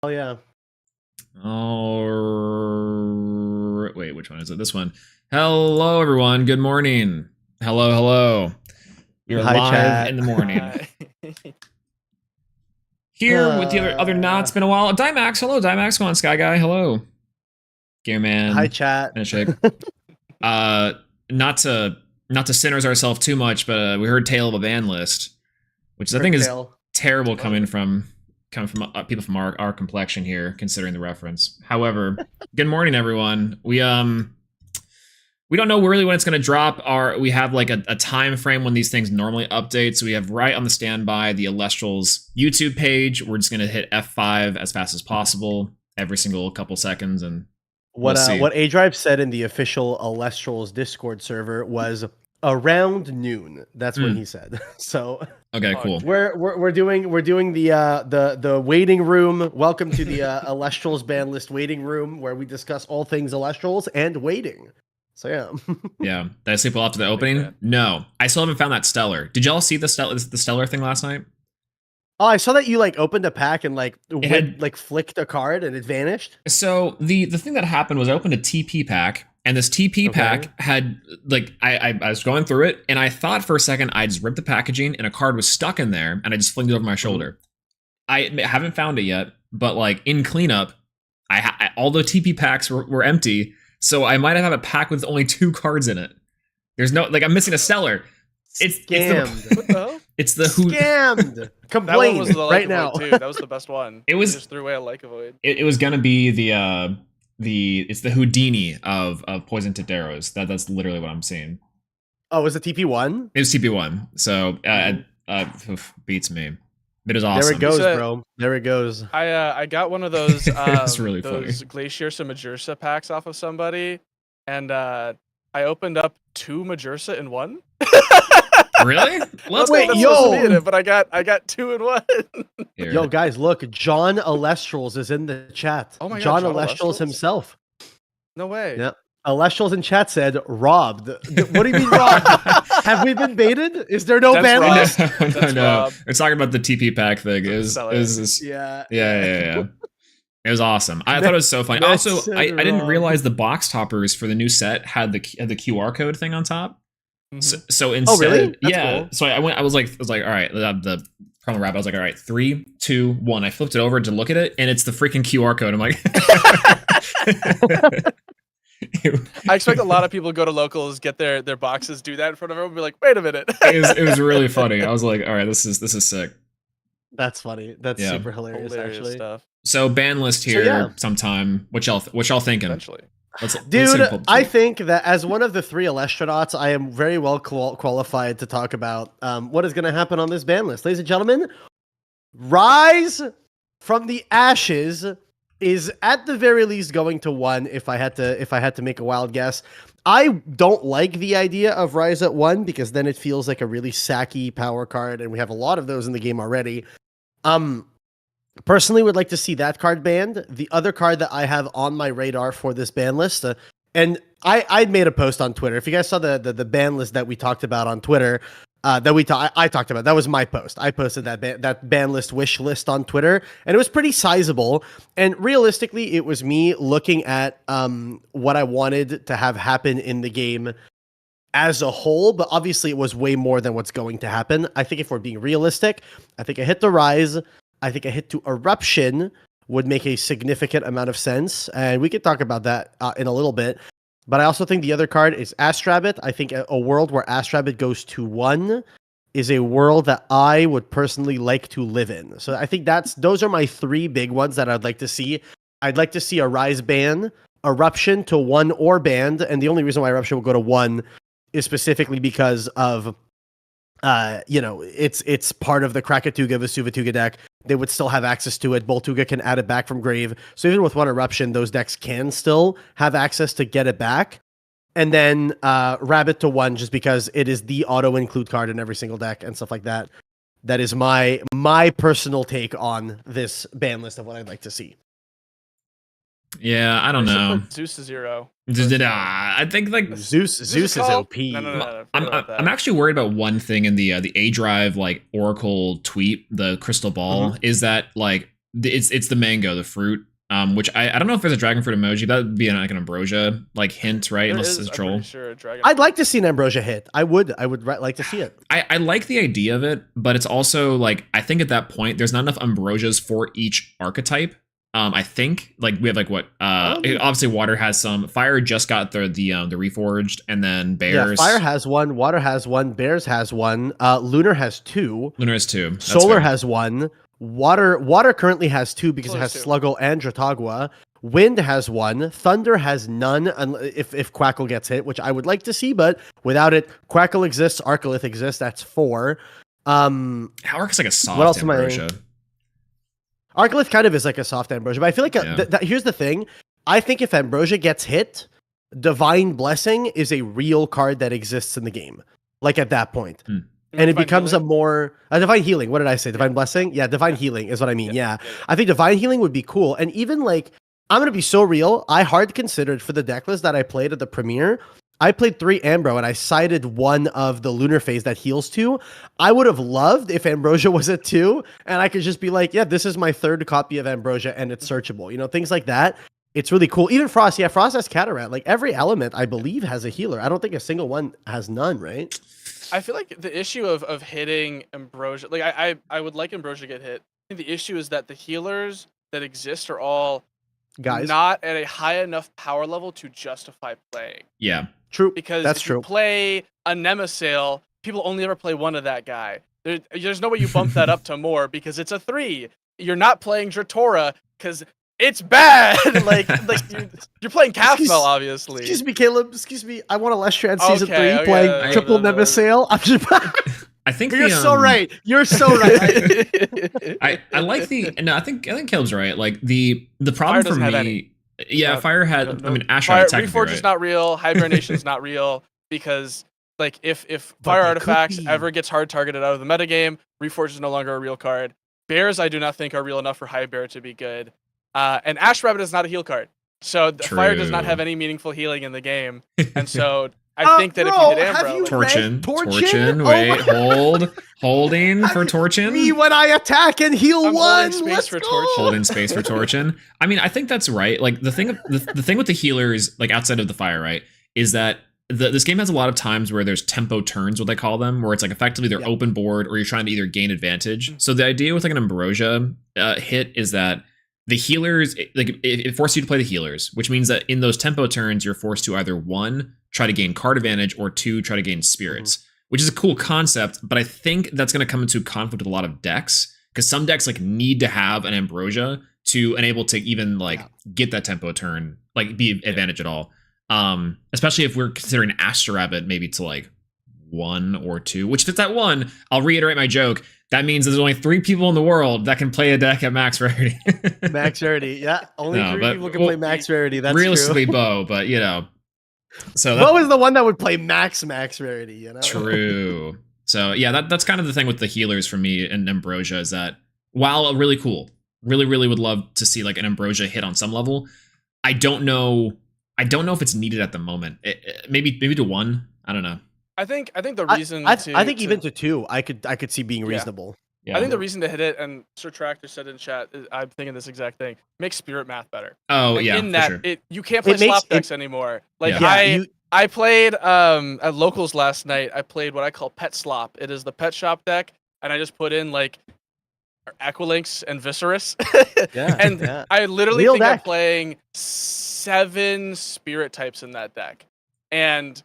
Oh yeah. Oh, wait, which one is it? This one. Hello, everyone. Good morning. Hello, hello. We are Hi, live chat. in the morning. Here with the other knots. Been a while. Dimax, hello, Dimax. Come on, Sky Guy. Hello, Gear Hi, Man. chat. Shake. Not to sinners ourselves too much, but we heard tale of a ban list, which I think is Tale. terrible coming from people from our complexion here, considering the reference. However, good morning, everyone. We don't know really when it's going to drop. We have like a time frame when these things normally update. So we have right on the standby the Elestrals YouTube page. We're just going to hit F5 as fast as possible every single couple seconds, and What we'll see. what A-Drive said in the official Elestrals Discord server was around noon. That's when he said. So okay, cool. We're doing the waiting room. Welcome to the Elestrals ban list waiting room, where we discuss all things Elestrals and waiting. So yeah. Yeah. Did I sleep well after the opening? No. I still haven't found that stellar. Did y'all see the stellar thing last night? Oh, I saw that you like opened a pack and like flicked a card and it vanished. So the thing that happened was I opened a TP pack, and this TP pack had like I was going through it, and I thought for a second I just ripped the packaging and a card was stuck in there, and I just flinged it over my shoulder. I haven't found it yet, but like in cleanup, all the TP packs were empty. So I might have a pack with only 2 cards in it. There's no, like, I'm missing a stellar. It's scammed. It's the who scammed. Complain that one was the right now. too. That was the best one. It was just threw away a like avoid. It was gonna be it's the Houdini of poison tipped arrows. That's literally what I'm seeing. Oh, was it TP1? It was TP1. So beats me. It is awesome. There it goes, bro. There it goes. I got one of those It's really those funny. Glacier and Majursa packs off of somebody, and I opened up 2 Majursa in one. Really? Let's wait, yo! But I got 2 in one. Here. Yo, guys, look, John Elestrals is in the chat. Oh my God, John John Elestrals himself. No way. Yeah. Elestrals in chat said robbed. What do you mean robbed? Have we been baited? Is there no ban list? No. We're talking about the TP pack thing. Yeah. It was awesome. I thought it was so funny. Also, I didn't realize the box toppers for the new set had the QR code thing on top. So instead, oh really? That's cool. So I was like, all right, the promo wrap. I was like, all right, 3, 2, 1. I flipped it over to look at it, and it's the freaking QR code. I'm like, I expect a lot of people go to locals, get their boxes, do that in front of everyone, and be like, wait a minute. It was really funny. I was like, all right, this is sick. That's funny. That's super hilarious actually. Stuff. So ban list here sometime. What y'all thinking? Eventually. Dude, I think that as one of the 3 Elestronauts, I am very well qualified to talk about what is going to happen on this ban list. Ladies and gentlemen, Rise from the Ashes is at the very least going to 1 if I had to make a wild guess. I don't like the idea of Rise at 1 because then it feels like a really sacky power card, and we have a lot of those in the game already. Personally would like to see that card banned. The other card that I have on my radar for this ban list, and I'd made a post on Twitter. If you guys saw the ban list that we talked about on Twitter, I talked about, that was my post. I posted that ban list wish list on Twitter, and it was pretty sizable. And realistically, it was me looking at what I wanted to have happen in the game as a whole, but obviously it was way more than what's going to happen. I think if we're being realistic, I think a hit to Rise, I think a hit to Eruption would make a significant amount of sense, and we could talk about that in a little bit. But I also think the other card is Astrabbit. I think a world where Astrabbit goes to 1 is a world that I would personally like to live in. So I think those are my 3 big ones that I'd like to see. I'd like to see a Rise ban, Eruption to 1 or banned, and the only reason why Eruption will go to 1 is specifically because of it's part of the Krakatuga Vesuvatuga deck. They would still have access to it. Boltuga can add it back from grave. So even with 1 Eruption, those decks can still have access to get it back. And then Rabbit to 1, just because it is the auto-include card in every single deck and stuff like that. That is my personal take on this ban list of what I'd like to see. Yeah, I don't know. Zeus to 0. I think like Zeus is OP. No. I'm actually worried about one thing in the A Drive like Oracle tweet, the crystal ball, is that like It's the mango, the fruit. Which I don't know if there's a dragon fruit emoji. That would be like an ambrosia like hint, right? There Unless is, it's a I'm troll. pretty sure, a dragon I'd fruit. like to see an ambrosia hit. I would like to see it. I like the idea of it, but it's also like I think at that point there's not enough ambrosias for each archetype. I think like we have like what obviously water has some. Fire just got the reforged, and then bears. Yeah, fire has one, water has one, bears has one, lunar has two, Lunar has two. That's solar fair. has one, water currently has two because it has Sluggle and Dratagua. Wind has one, thunder has none if Quackle gets hit, which I would like to see, but without it, Quackle exists, Arcolith exists, that's 4. Howard's like a soft what else ambrosia. Arcolith kind of is like a soft ambrosia, but I feel like here's the thing. I think if ambrosia gets hit, Divine Blessing is a real card that exists in the game. Like at that point. And it becomes a Divine Healing. What did I say? Divine Blessing? Yeah, Divine Healing is what I mean. Yeah. I think Divine Healing would be cool. And even like, I'm going to be so real. I hard considered for the deck list that I played at the premiere, I played 3 Ambro and I sided one of the lunar phase that heals 2. I would have loved if Ambrosia was a 2 and I could just be like, yeah, this is my 3rd copy of Ambrosia and it's searchable. You know, things like that. It's really cool. Even Frost. Yeah, Frost has Cataract. Like every element, I believe, has a healer. I don't think a single one has none, right? I feel like the issue of hitting Ambrosia, like I would like Ambrosia to get hit. I think the issue is that the healers that exist are all Guys, not at a high enough power level to justify playing. Yeah. True. Because that's if true. you play a Nemesail, people only ever play one of that guy. There's no way you bump that up to more because it's a 3. You're not playing Dratora because it's bad. like you're playing Castmel, obviously. Excuse me, Caleb. Excuse me. I want a Lestran season 3 okay, playing triple Nemesail. I'm just. I think you're so right. You're so right. I like the no. I think Caleb's right. Like the problem for me. Yeah, Fire had. I mean, Asher Reforge is not real. Hibernation is not real because like if Fire Artifacts ever gets hard targeted out of the metagame, Reforge is no longer a real card. Bears I do not think are real enough for High Bear to be good. And Ash Rabbit is not a heal card. So Fire does not have any meaningful healing in the game. And so I think that if you hit Ambro... Torchin, wait, holding for Torchin. Me when I attack and heal I'm 1. Holding space for Torchin. Holding space for Torchin. I mean, I think that's right. Like the thing with the healers, like outside of the Fire, right, is that this game has a lot of times where there's tempo turns, what they call them, where it's like effectively they're open board or you're trying to either gain advantage. So the idea with like an Ambrosia hit is that the healers, like it forces you to play the healers, which means that in those tempo turns, you're forced to either 1, try to gain card advantage, or 2, try to gain spirits, which is a cool concept. But I think that's going to come into conflict with a lot of decks because some decks like need to have an Ambrosia to enable to even like get that tempo turn, like be advantage at all. Especially if we're considering Astro Rabbit maybe to like 1 or 2, which if it's at 1, I'll reiterate my joke. That means there's only 3 people in the world that can play a deck at max rarity. Max rarity, yeah. Only 3 people can play max rarity. That's realistically true. Bo, but you know. So Bo is the one that would play max rarity, you know? True. So yeah, that's kind of the thing with the healers for me and Ambrosia is that while really cool, really would love to see like an Ambrosia hit on some level. I don't know if it's needed at the moment. Maybe to 1. I don't know. I think the reason I think even to 2, I could see being reasonable. Yeah. I think the reason to hit it, and Sir Tractor said in chat, I'm thinking this exact thing. Make spirit math better. Oh like yeah, in that for sure. you can't play slop decks anymore. Like I played at locals last night. I played what I call Pet Slop. It is the pet shop deck, and I just put in like Aqualinks and Viscerus. I literally think I'm playing 7 spirit types in that deck, and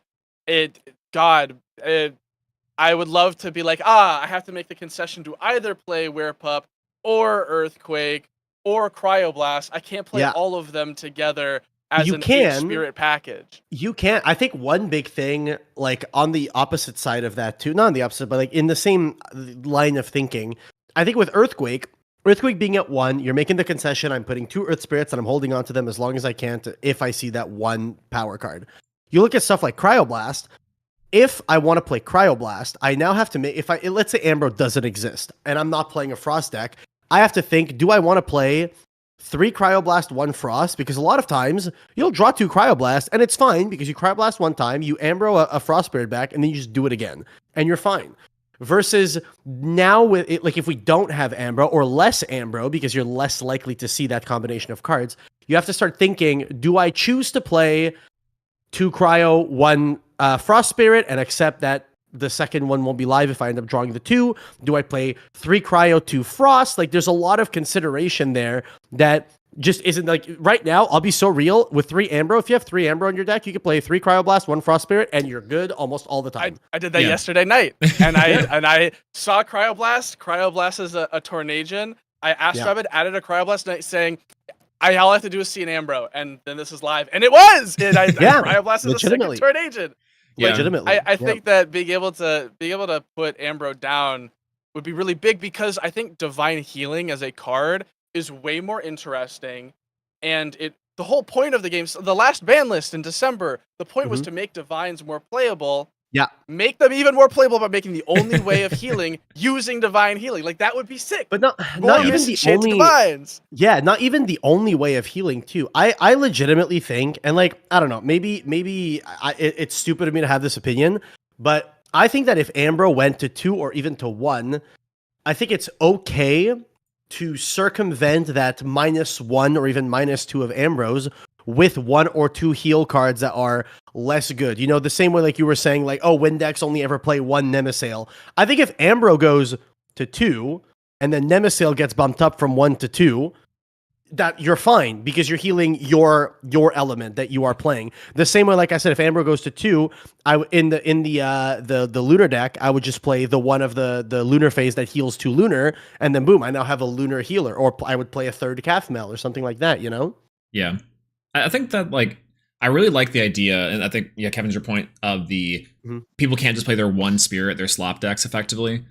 I would love to be like, I have to make the concession to either play Werepup or Earthquake or Cryoblast. I can't play all of them together as an 8 spirit package. You can't. I think one big thing, like on the opposite side of that too, not on the opposite, but like in the same line of thinking, I think with Earthquake being at 1, you're making the concession, I'm putting 2 Earth Spirits and I'm holding on to them as long as I can if I see that 1 power card. You look at stuff like Cryoblast. If I want to play Cryoblast, I now have to make, let's say Ambro doesn't exist and I'm not playing a Frost deck, I have to think, do I want to play 3 Cryoblast, 1 Frost? Because a lot of times you'll draw 2 Cryoblast and it's fine because you Cryoblast 1 time, you Ambro a Frost Spirit back, and then you just do it again and you're fine. versus now with it, like if we don't have Ambro or less Ambro, because you're less likely to see that combination of cards, you have to start thinking, do I choose to play 2 Cryo, 1 Frost Spirit and accept that the second one won't be live if I end up drawing the 2? Do I play 3 Cryo, 2 Frost? Like there's a lot of consideration there that just isn't like right now. I'll be so real with 3 Ambro. If you have 3 Ambro in your deck, you can play 3 Cryoblast, 1 Frost Spirit, and you're good almost all the time. I did that yesterday night, and I saw Cryoblast. Cryoblast is a Tornadian. I added a Cryoblast night saying, all I have to do is see an Ambro, and then this is live, and it was. And Cryoblast is a second Tornadian. Yeah. Legitimately, I think that being able to put Ambro down would be really big, because I think Divine Healing as a card is way more interesting, and the whole point of the game, the last ban list in December, the point was to make Divines more playable. Yeah. Make them even more playable by making the only way of healing using Divine Healing. Like that would be sick. But not even the only Divines. Yeah, not even the only way of healing too. I legitimately think, and like I don't know, maybe it's stupid of me to have this opinion, but I think that if Ambro went to 2 or even to 1, I think it's okay to circumvent that -1 or even -2 of Ambros with 1 or 2 heal cards that are less good. You know, the same way like you were saying, like, oh, Windex only ever play 1 Nemesail. I think if Ambro goes to 2 and then Nemesail gets bumped up from 1 to 2, that you're fine because you're healing your element that you are playing. The same way, like I said, if Ambro goes to 2, in the lunar deck, I would just play the one of the lunar phase that heals 2 lunar, and then boom, I now have a lunar healer. Or I would play a 3rd Kathmel or something like that, you know? Yeah. I think that like I really like the idea, and I think Kevin's your point of the people can't just play their 1 spirit, their slop decks effectively.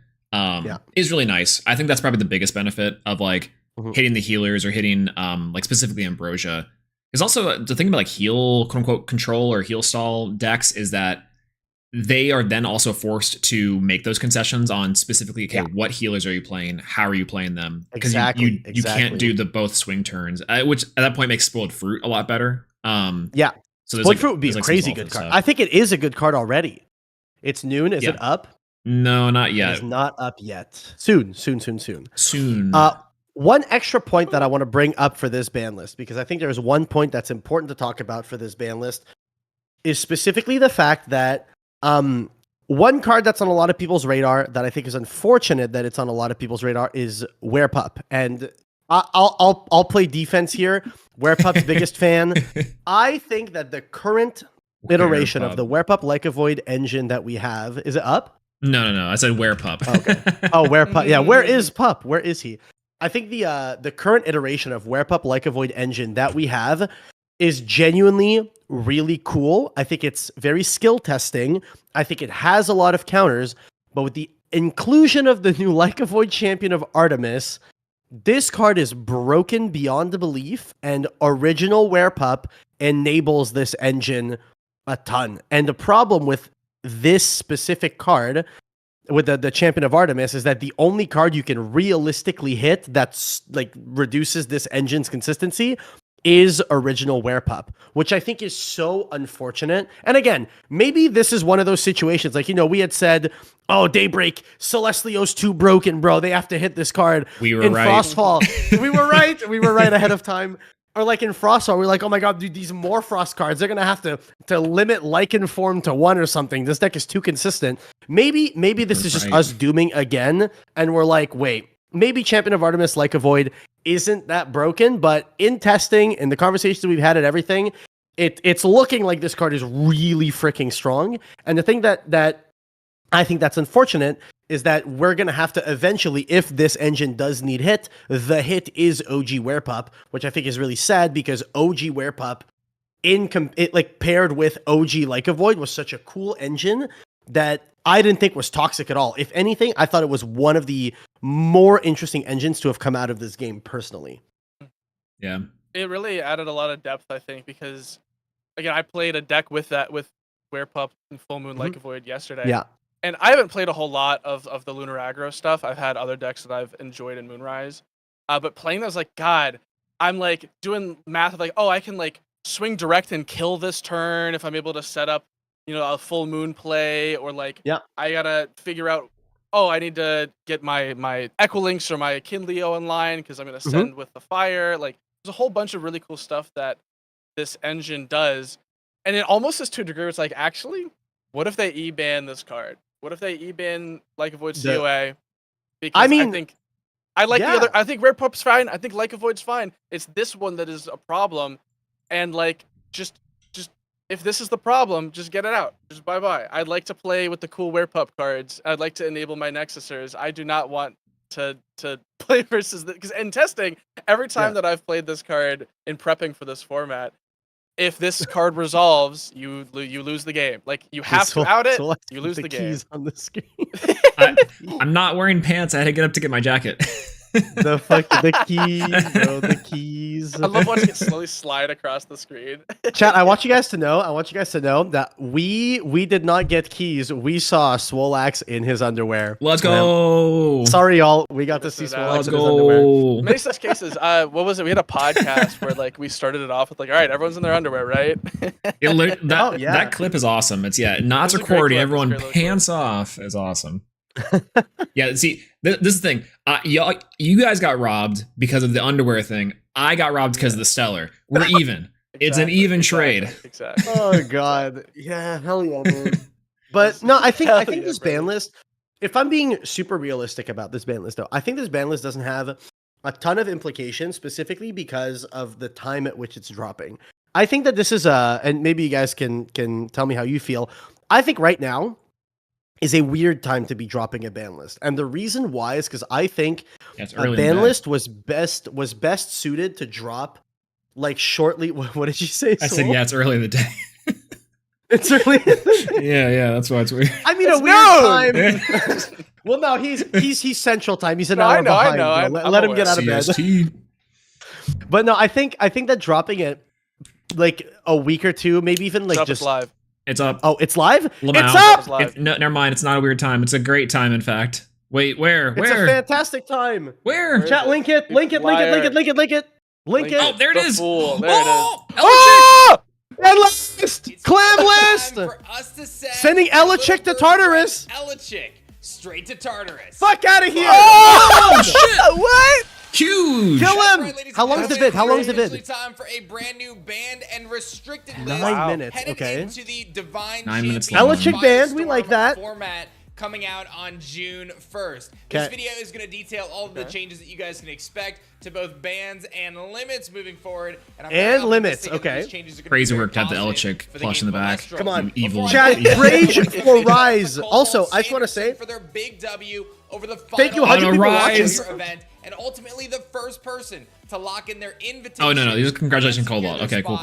Is really nice. I think that's probably the biggest benefit of like hitting the healers or hitting like specifically Ambrosia. Is also the thing about like heal quote unquote control or heal stall decks is that they are then also forced to make those concessions on specifically what healers are you playing, how are you playing them, because you can't do the both swing turns, which at that point makes Spoiled Fruit a lot better. So Spoiled Fruit would be a crazy good card. I think it is a good card already. It's noon. Is it up? No, not yet. It's not up yet. Soon. One extra point that I want to bring up for this ban list, because I think there's one point that's important to talk about for this ban list, is specifically the fact that one card that's on a lot of people's radar that I think is unfortunate that it's on a lot of people's radar is Werepup. And I'll play defense here. Werepup's biggest fan. I think that the current iteration of the Werepup Like a Void engine that we have, is it up? No. I said Werepup. Okay. Oh, Werepup. Yeah, where is Pup? Where is he? I think the current iteration of Werepup Like a Void engine that we have is genuinely really cool. I think it's very skill testing. I think it has a lot of counters, but with the inclusion of the new Like a Void Champion of Artemis, this card is broken beyond belief, and original Werepup enables this engine a ton. And the problem with this specific card, with the Champion of Artemis, is that the only card you can realistically hit that's like reduces this engine's consistency is original Werepup, which I think is so unfortunate. And again, maybe this is one of those situations, like, you know, we had said, oh, Daybreak, Celestial's too broken, bro. They have to hit this card. We were in right. Frostfall. We were right. We were right ahead of time. Or like in Frostfall, we're like, oh my god, dude, these more Frost cards, they're gonna have to limit Lycan form to 1 or something. This deck is too consistent. Maybe this is just us dooming again, and we're like, wait, maybe Champion of Artemis Like a Void isn't that broken, but in testing, in the conversations we've had and everything, it's looking like this card is really freaking strong. And the thing that I think that's unfortunate is that we're going to have to eventually, if this engine does need hit, the hit is OG Werepup, which I think is really sad because OG Werepup, paired with OG Like a Void, was such a cool engine that I didn't think was toxic at all. If anything, I thought it was one of the more interesting engines to have come out of this game personally. Yeah. It really added a lot of depth, I think, because, again, I played a deck with Werepup and Full Moon Like a Void yesterday. Yeah. And I haven't played a whole lot of the Lunar Aggro stuff. I've had other decks that I've enjoyed in Moonrise. But playing that was like, God, I'm like doing math of like, oh, I can like swing direct and kill this turn if I'm able to set up, you know, a full moon play, or like I gotta figure out, oh, I need to get my Equilinks or my Kinleo in line because I'm gonna send with the fire. Like, there's a whole bunch of really cool stuff that this engine does, and it almost is to a degree where it's like, actually, what if they e-ban this card? What if they e-ban Like a Void COA? Because I think I like the other. I think Rare Pup's fine. I think Like a Void's fine. It's this one that is a problem, and like just if this is the problem, just get it out. Just bye-bye. I'd like to play with the cool Rare Pup cards. I'd like to enable my Nexusers. I do not want to play versus because in testing, every time that I've played this card in prepping for this format, if this card resolves, you lose the game. Like, you have to out it, you lose the game. Keys on the screen. I'm not wearing pants. I had to get up to get my jacket. The keys, bro, the keys. I love watching it slowly slide across the screen. Chat, I want you guys to know that we did not get keys. We saw Swolax in his underwear. Let's go. Sorry, y'all. We got to see Swolax Let's in his underwear. Many such cases. What was it? We had a podcast where like we started it off with like, all right, everyone's in their underwear, right? That clip is awesome. It's not recording. Everyone pants off is awesome. Yeah, see, this is the thing. You guys got robbed because of the underwear thing. I got robbed because of the Stellar. We're even. It's an even trade. Exactly. Oh god. Yeah, hell yeah, man. But no, I think this ban list, if I'm being super realistic about this ban list though, I think this ban list doesn't have a ton of implications, specifically because of the time at which it's dropping. I think that this is and maybe you guys can tell me how you feel. I think right now is a weird time to be dropping a ban list. And the reason why is because I think a ban list was best suited to drop like shortly. What did you say? I said, yeah, it's early in the day. It's early. Yeah, that's why it's weird. I mean, a weird time. Well, no, he's Central Time. He's an hour behind. I know. Let him get out of bed. CST. But no, I think that dropping it like a week or two, maybe even like just live. It's up. Oh, it's live? Lamau. It's up! No, never mind. It's not a weird time. It's a great time, in fact. Wait, where? It's a fantastic time. Where? Chat, link it. Oh, there it is. Fool. There Oh! Banlist! Clam list! Sending Elechick to Tartarus! Elechick, straight to Tartarus. Fuck out of here! Oh, shit! What? Huge! Kill him! Right, How long's the vid? Time for a brand new banned and restricted list. 9 minutes, Headed okay. into the Divine 9 minutes Champion long. Elechick banned, we like that. Format coming out on June 1st. This video is going to detail all of the changes that you guys can expect to both bans and limits moving forward. And limits, okay. Crazy work to have the Elechick plush in the back. Come on, evil. Chat, Rage will rise. Also, I just want to say, for their big W over the thank you, 100 people watching. Event, and ultimately the first person to lock in their invitation. Oh, no. These are congratulations, Cobalt. Okay, cool.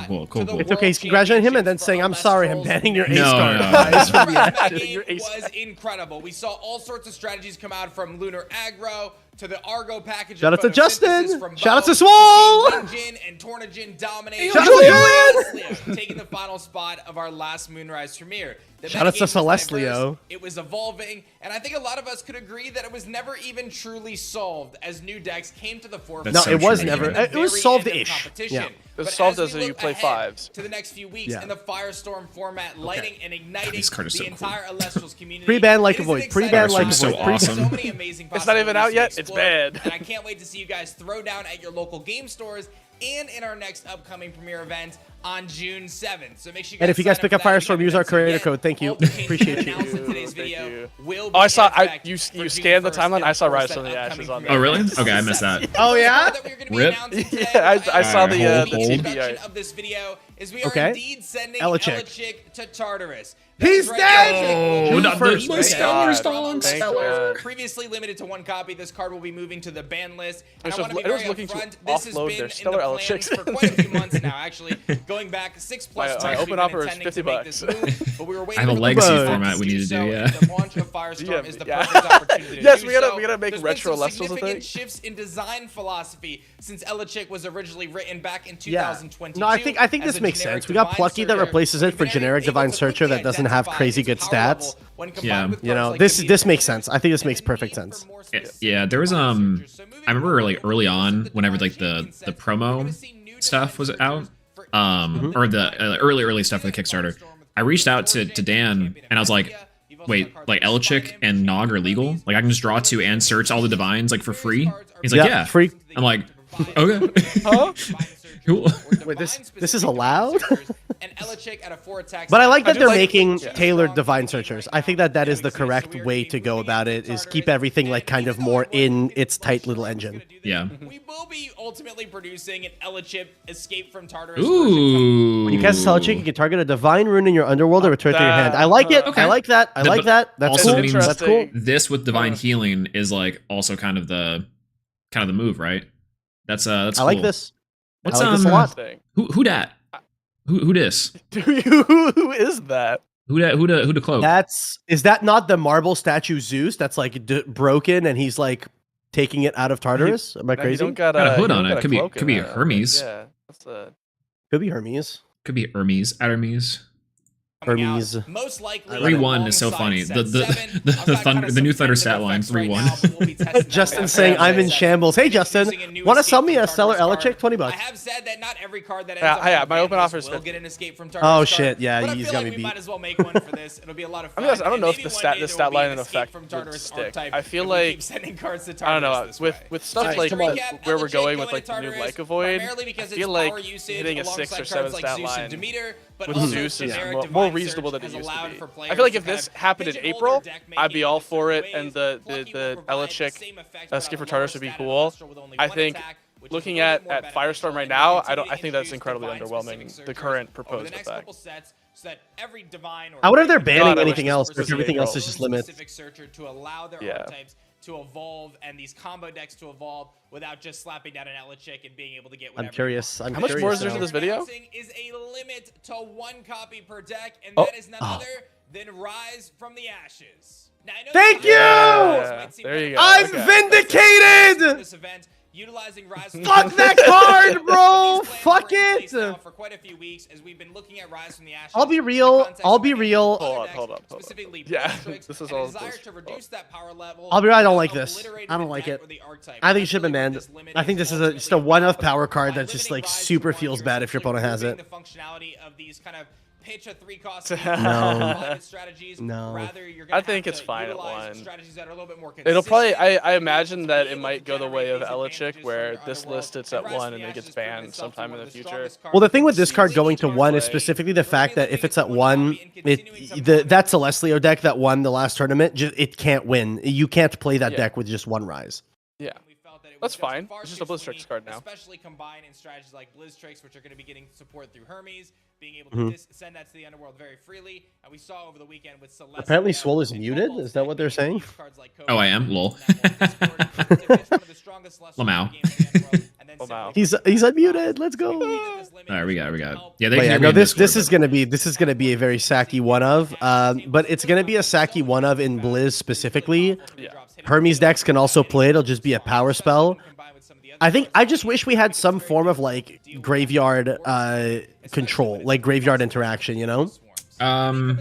It's okay. He's congratulating him and then saying, I'm sorry, I'm banning your ace card. The game was incredible. We saw all sorts of strategies come out from Lunar Aggro to the Argo package. Shout out to Justin. Shout out to Swole. Jin and Tornajin dominating. Shout out to Julian. Taking the final spot of our last Moonrise premiere. Shout out to Celestlio. It was evolving, and I think a lot of us could agree that it was never even truly solved as new decks came to the forefront. No, it was never. It was solved-ish. Yeah. It was solved as you play fives. To the next few weeks in the Firestorm format, lighting and igniting the entire Elestrals community. Pre-ban Like a Void. Pre-ban Like a Void. So awesome. So many amazing it's not even out yet. It's bad. And I can't wait to see you guys throw down at your local game stores and in our next upcoming premiere event on June 7th. So make sure you guys and if you guys pick up Firestorm, use our creator code. Thank you. Appreciate you. Oh, I saw. You scanned the timeline. I saw Rise from the Ashes on there. Oh, really? Okay, I missed that. Oh, yeah? Rip? Yeah, I saw the TV art. of this video is we are indeed sending Elechick to Tartarus. He's dead! Oh, June 1st. My Stellar stonks. Previously limited to 1 copy, this card will be moving to the ban list. And I want to be it was very looking upfront. to This has offload been their in Stellar the plannings Elechicks. for quite a few months now, actually. Going back 6+ months, my open offer is intending to make this move, but we were waiting I have a for the legacy budget format we need to do, yeah. The launch of Firestorm is the perfect opportunity to Yes, do we gotta so. make There's retro been some Elestrals, I significant think. shifts in design philosophy since Elechick was originally written back in 2022. No, I think this makes sense. We got Plucky that replaces it for generic Divine Searcher that doesn't have crazy good stats. Yeah, you know, this makes sense. I think this makes perfect sense. Yeah, there was I remember really early on, whenever like the promo stuff was out, or the early stuff for the Kickstarter, I reached out to Dan and I was like, wait, like Elechick and Nog are legal? Like I can just draw 2 and search all the divines like for free? He's like, yeah. free. I'm like, okay. Huh? Cool. Wait, this is allowed? But But I like that do they're like- making yeah. tailored divine searchers. I think that is the correct way to go about it, is keep everything like kind of more in its tight little engine. Yeah. We will be ultimately producing an Elechip Escape from Tartarus. Ooh. When you cast a Telechick, you can target a divine rune in your underworld and return it to your hand. I like it. Okay. I like that. I like that. That's also cool. means- That's cool. This with divine healing is like also kind of the move, right? That's I cool. like this. What's I like this a lot. who dat? Who dis? Who is that? Who the cloak? Is that not the marble statue Zeus that's like broken and he's like taking it out of Tartarus? Am I No, you crazy? don't got Got a hood you on don't it. got a Could be- cloak could in be there. Hermes. Yeah, that's a. Could be Hermes. Could be Hermes. Hermes. Most likely 3-1 is so funny. The new Thunder stat line 3-1. Justin saying I'm in shambles. Hey Justin, want to sell me a Stellar Elechick? $20. I have said that not every card that ends Yeah, up yeah, on my the open ban offer list is will 50. get an Escape from Tartarus Oh card, shit, yeah, but I he's feel got like me we beat. might as well make one for this. It'll be a lot of I'm fun. honest, I don't know and if maybe the one stat day the there stat will be line an in Escape effect from would Tartarus stick. archetype I feel if we like keep sending cards to I don't Tartarus know this with way. stuff So like to recap, where we're Elechick going with going like to the new Tartarus, Lyca Void. primarily I because feel it's like power usage hitting a 6 or alongside 7 cards like stat Zeus and line Demeter, but with also Zeus is generic more divine reasonable search than it has used to allowed be. for I players feel like to if kind this of happened in pigeonhole April, their deck, I'd making be it all certain for it, ways. and the Plucky will provide the Elechick same effect, but Skip for on a Tartarus lower would be stat cool. Elestral with only I one think attack, which is a looking little at bit more Firestorm beneficial, right and now, we'll I continue think to that's introduce incredibly divine-specific underwhelming. The searchers current over proposed the next effect. couple sets, so that every divine or I wonder if they're every banning God, I wish anything this else, was or if in everything else April. is just limits. specific searcher to allow their Yeah. archetypes to evolve and these combo decks to evolve without just slapping down an Elechick and being able to get whatever. I'm curious. I'm How much curious more is there now. to this video? Announcing is a limit to 1 copy per deck, and Oh, that is none oh. other than Rise from the Ashes. Now, I know Thank this you! might seem There you kind go. of I'm Okay. vindicated! this event, utilizing Rise Fuck that card, bro! Fuck it! For quite a few weeks, as we've been looking at Rise from the Ashes. I'll be in the real. context I'll of be any real. other Hold on, decks, hold on. specifically Yeah, Blitztrix, this is and a all desire bullshit. to reduce that power level. I'll be real. I don't like without this. obliterating I don't the like deck it. or the archetype. I think I it should feel be like banned. this limit I think is this is just a ultimately one-off powerful. power card By that just limiting like Rise to super 1, feels you're bad if your essentially opponent has it. removing the functionality of these kind of pitch a 3-cost No. strategies. No. Rather, you're I gonna think have it's to fine at utilize 1. strategies that are a little bit more It'll probably. consistent. I imagine that it Able might to go the way of generate these Elechick, advantages where from this Underworld. list it's And at Rise from 1 the and then it Ashes gets proven banned itself to be sometime one in of the the future. strongest cards Well, the thing with within this card season. going to Easy 1 is play. specifically the fact that if it's at We're 1, gonna be continuing some that Celestial deck that won the last tournament, it can't win. You can't play that Yeah. deck with just 1 Rise. Yeah. We felt that it That's was just fine. far It's just too a Blitztrix swingy, card now. Especially combined in strategies like Blitztrix, which are going to be getting support through Hermes, being able Mm-hmm. to send that to the underworld very freely. And we saw over the weekend with Celeste. Apparently Swole is muted? Is that what they're saying? Oh, I am? Lol. Lamau. He's unmuted. Let's go. All right, we got it. Yeah, they But can yeah, hear me no, in this Discord, is gonna be a very sacky one of, but it's gonna be a sacky one of in Blizz specifically. Yeah. Hermes decks can also play it. It'll just be a power spell. I just wish we had some form of like graveyard control, like graveyard interaction. You know? I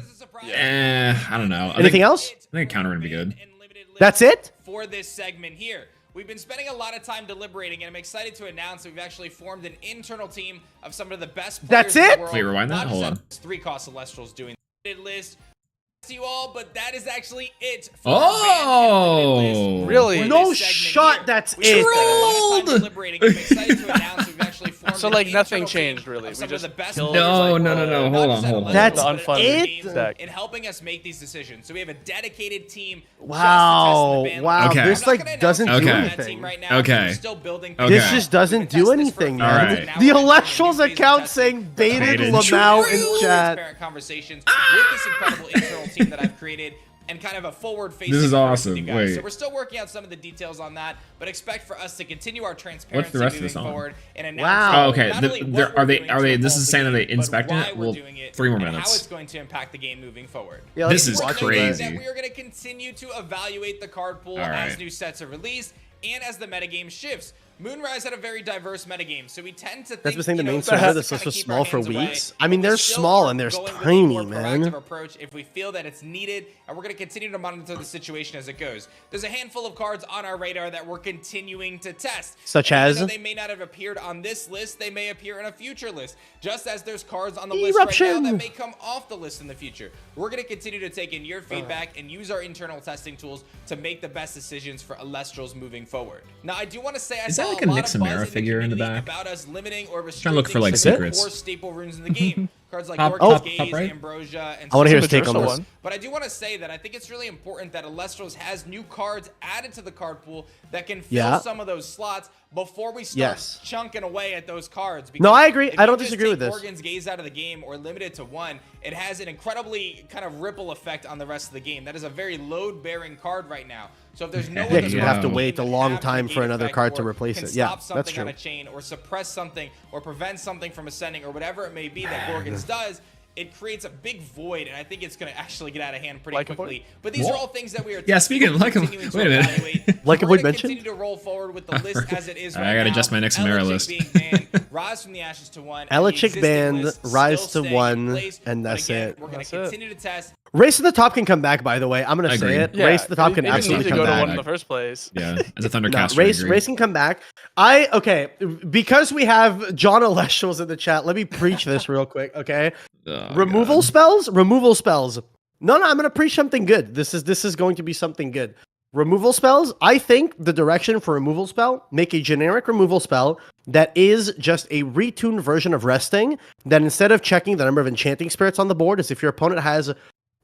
don't know. Anything else? I think a counter would be good. That's it? For this segment here. We've been spending a lot of time deliberating, and I'm excited to announce that we've actually formed an internal team of some of the best players That's in it? the world. Wait, rewind that? Not Hold just on. 3-cost Elestrals doing the list. To you all, but that is actually it. For Oh! our band list Really? for No this segment shot, here. that's We spent a lot of time Trolled! deliberating, and I'm excited to announce we've actually formed So, an like, nothing internal changed, team really. of We some of just the best killed, players No, in the no, world. no, Not hold just on, at hold on. Elestrals, That's but at unfunded other it? games deck. in helping us make these decisions. So we have a dedicated team. Wow, wow. Okay. This like doesn't do Okay. anything. Okay. We're still building Okay. This just doesn't do anything, All man. right. The Elestrals account saying baited Baited. Lamau in True. chat. Transparent conversations with this incredible internal team that I've created and kind of a forward-facing This is approach awesome. with you guys. Wait. So we're still working out some of the details on that, but expect for us to continue our transparency What's the rest of moving this on? forward and Wow. Oh, okay. not only They're- what are we're they- doing are to they- this evolve is the saying that game, they inspecting but it? why we're Well, doing it 3 more and minutes. how it's going to impact the game moving forward. Yeah, This let's is watch crazy. That we are going to continue to evaluate the card pool All right. as new sets are released and as the metagame shifts. Moonrise had a very diverse metagame, so we tend to think, That's been saying the main it's server best this to list kinda was keep small our for hands away, weeks. I but mean, we they're still small are and they're going with a tiny, more man. proactive approach if we feel that it's needed, and we're going to continue to monitor the situation as it goes. There's a handful of cards on our radar that we're continuing to test. Such And as? even though they may not have appeared on this list, they may appear in a future list, just as there's cards on the list right now Eruption. that may come off the list in the future. We're going to continue to take in your feedback and use our internal testing tools to make the best decisions for Elestrals moving forward. Now, I do want to say I Is saw that like a a lot Nick of buzz Samara the figure in the community back? about us limiting or Trying to look for, restricting like, some of the secrets. core staple runes in the game. Cards like Top- Dorcas oh, Gaze, top right. Ambrosia, and I want to hear his Some take on Majorsa this. one. but I do want to say that I think it's really important that Elestrals has new cards added to the card pool that can fill Yeah. some of those slots before we start Yes. chunking away at those cards. No, I Because agree. if I you don't just disagree with take this. Gorgon's Gaze out of the game or limit it to one, it has an incredibly kind of ripple effect on the rest of the game. That is a very load-bearing card right now. So if there's no Yeah, other 'cause you cards have to in the wait game a that long have time negate for another effect card to or replace can it. Yeah, stop that's something true. on a chain or suppress something or prevent something from ascending or whatever it may be that Gorgon's does, it creates a big void, and I think it's going to actually get out of hand pretty Like a quickly. void? But these What? are all things that we are Yeah, speaking of like a- continuing to wait a minute. evaluate. Like a We're void gonna mentioned? continue to roll forward with the list as it is I right gotta now. adjust my next Samara Elechic list. being banned, Rise from the Ashes to 1. and the Elechic existing banned, list Rise still to staying in 1, place. and But that's again, it. We're going That's to it. continue to test. Race to the top can come back, by the way. I'm going to say Agreed. it. Race to the top can it didn't absolutely need to come go to back. one in the first place. Yeah, as a No, Thundercaster. race, I agree. race can come back. Okay, because we have John Elestrals in the chat, let me preach this real quick, okay? Oh, Removal God. spells? Removal spells. No, I'm going to preach something good. This is going to be something good. Removal spells, I think the direction for removal spell, make a generic removal spell that is just a retuned version of resting, that instead of checking the number of enchanting spirits on the board, is if your opponent has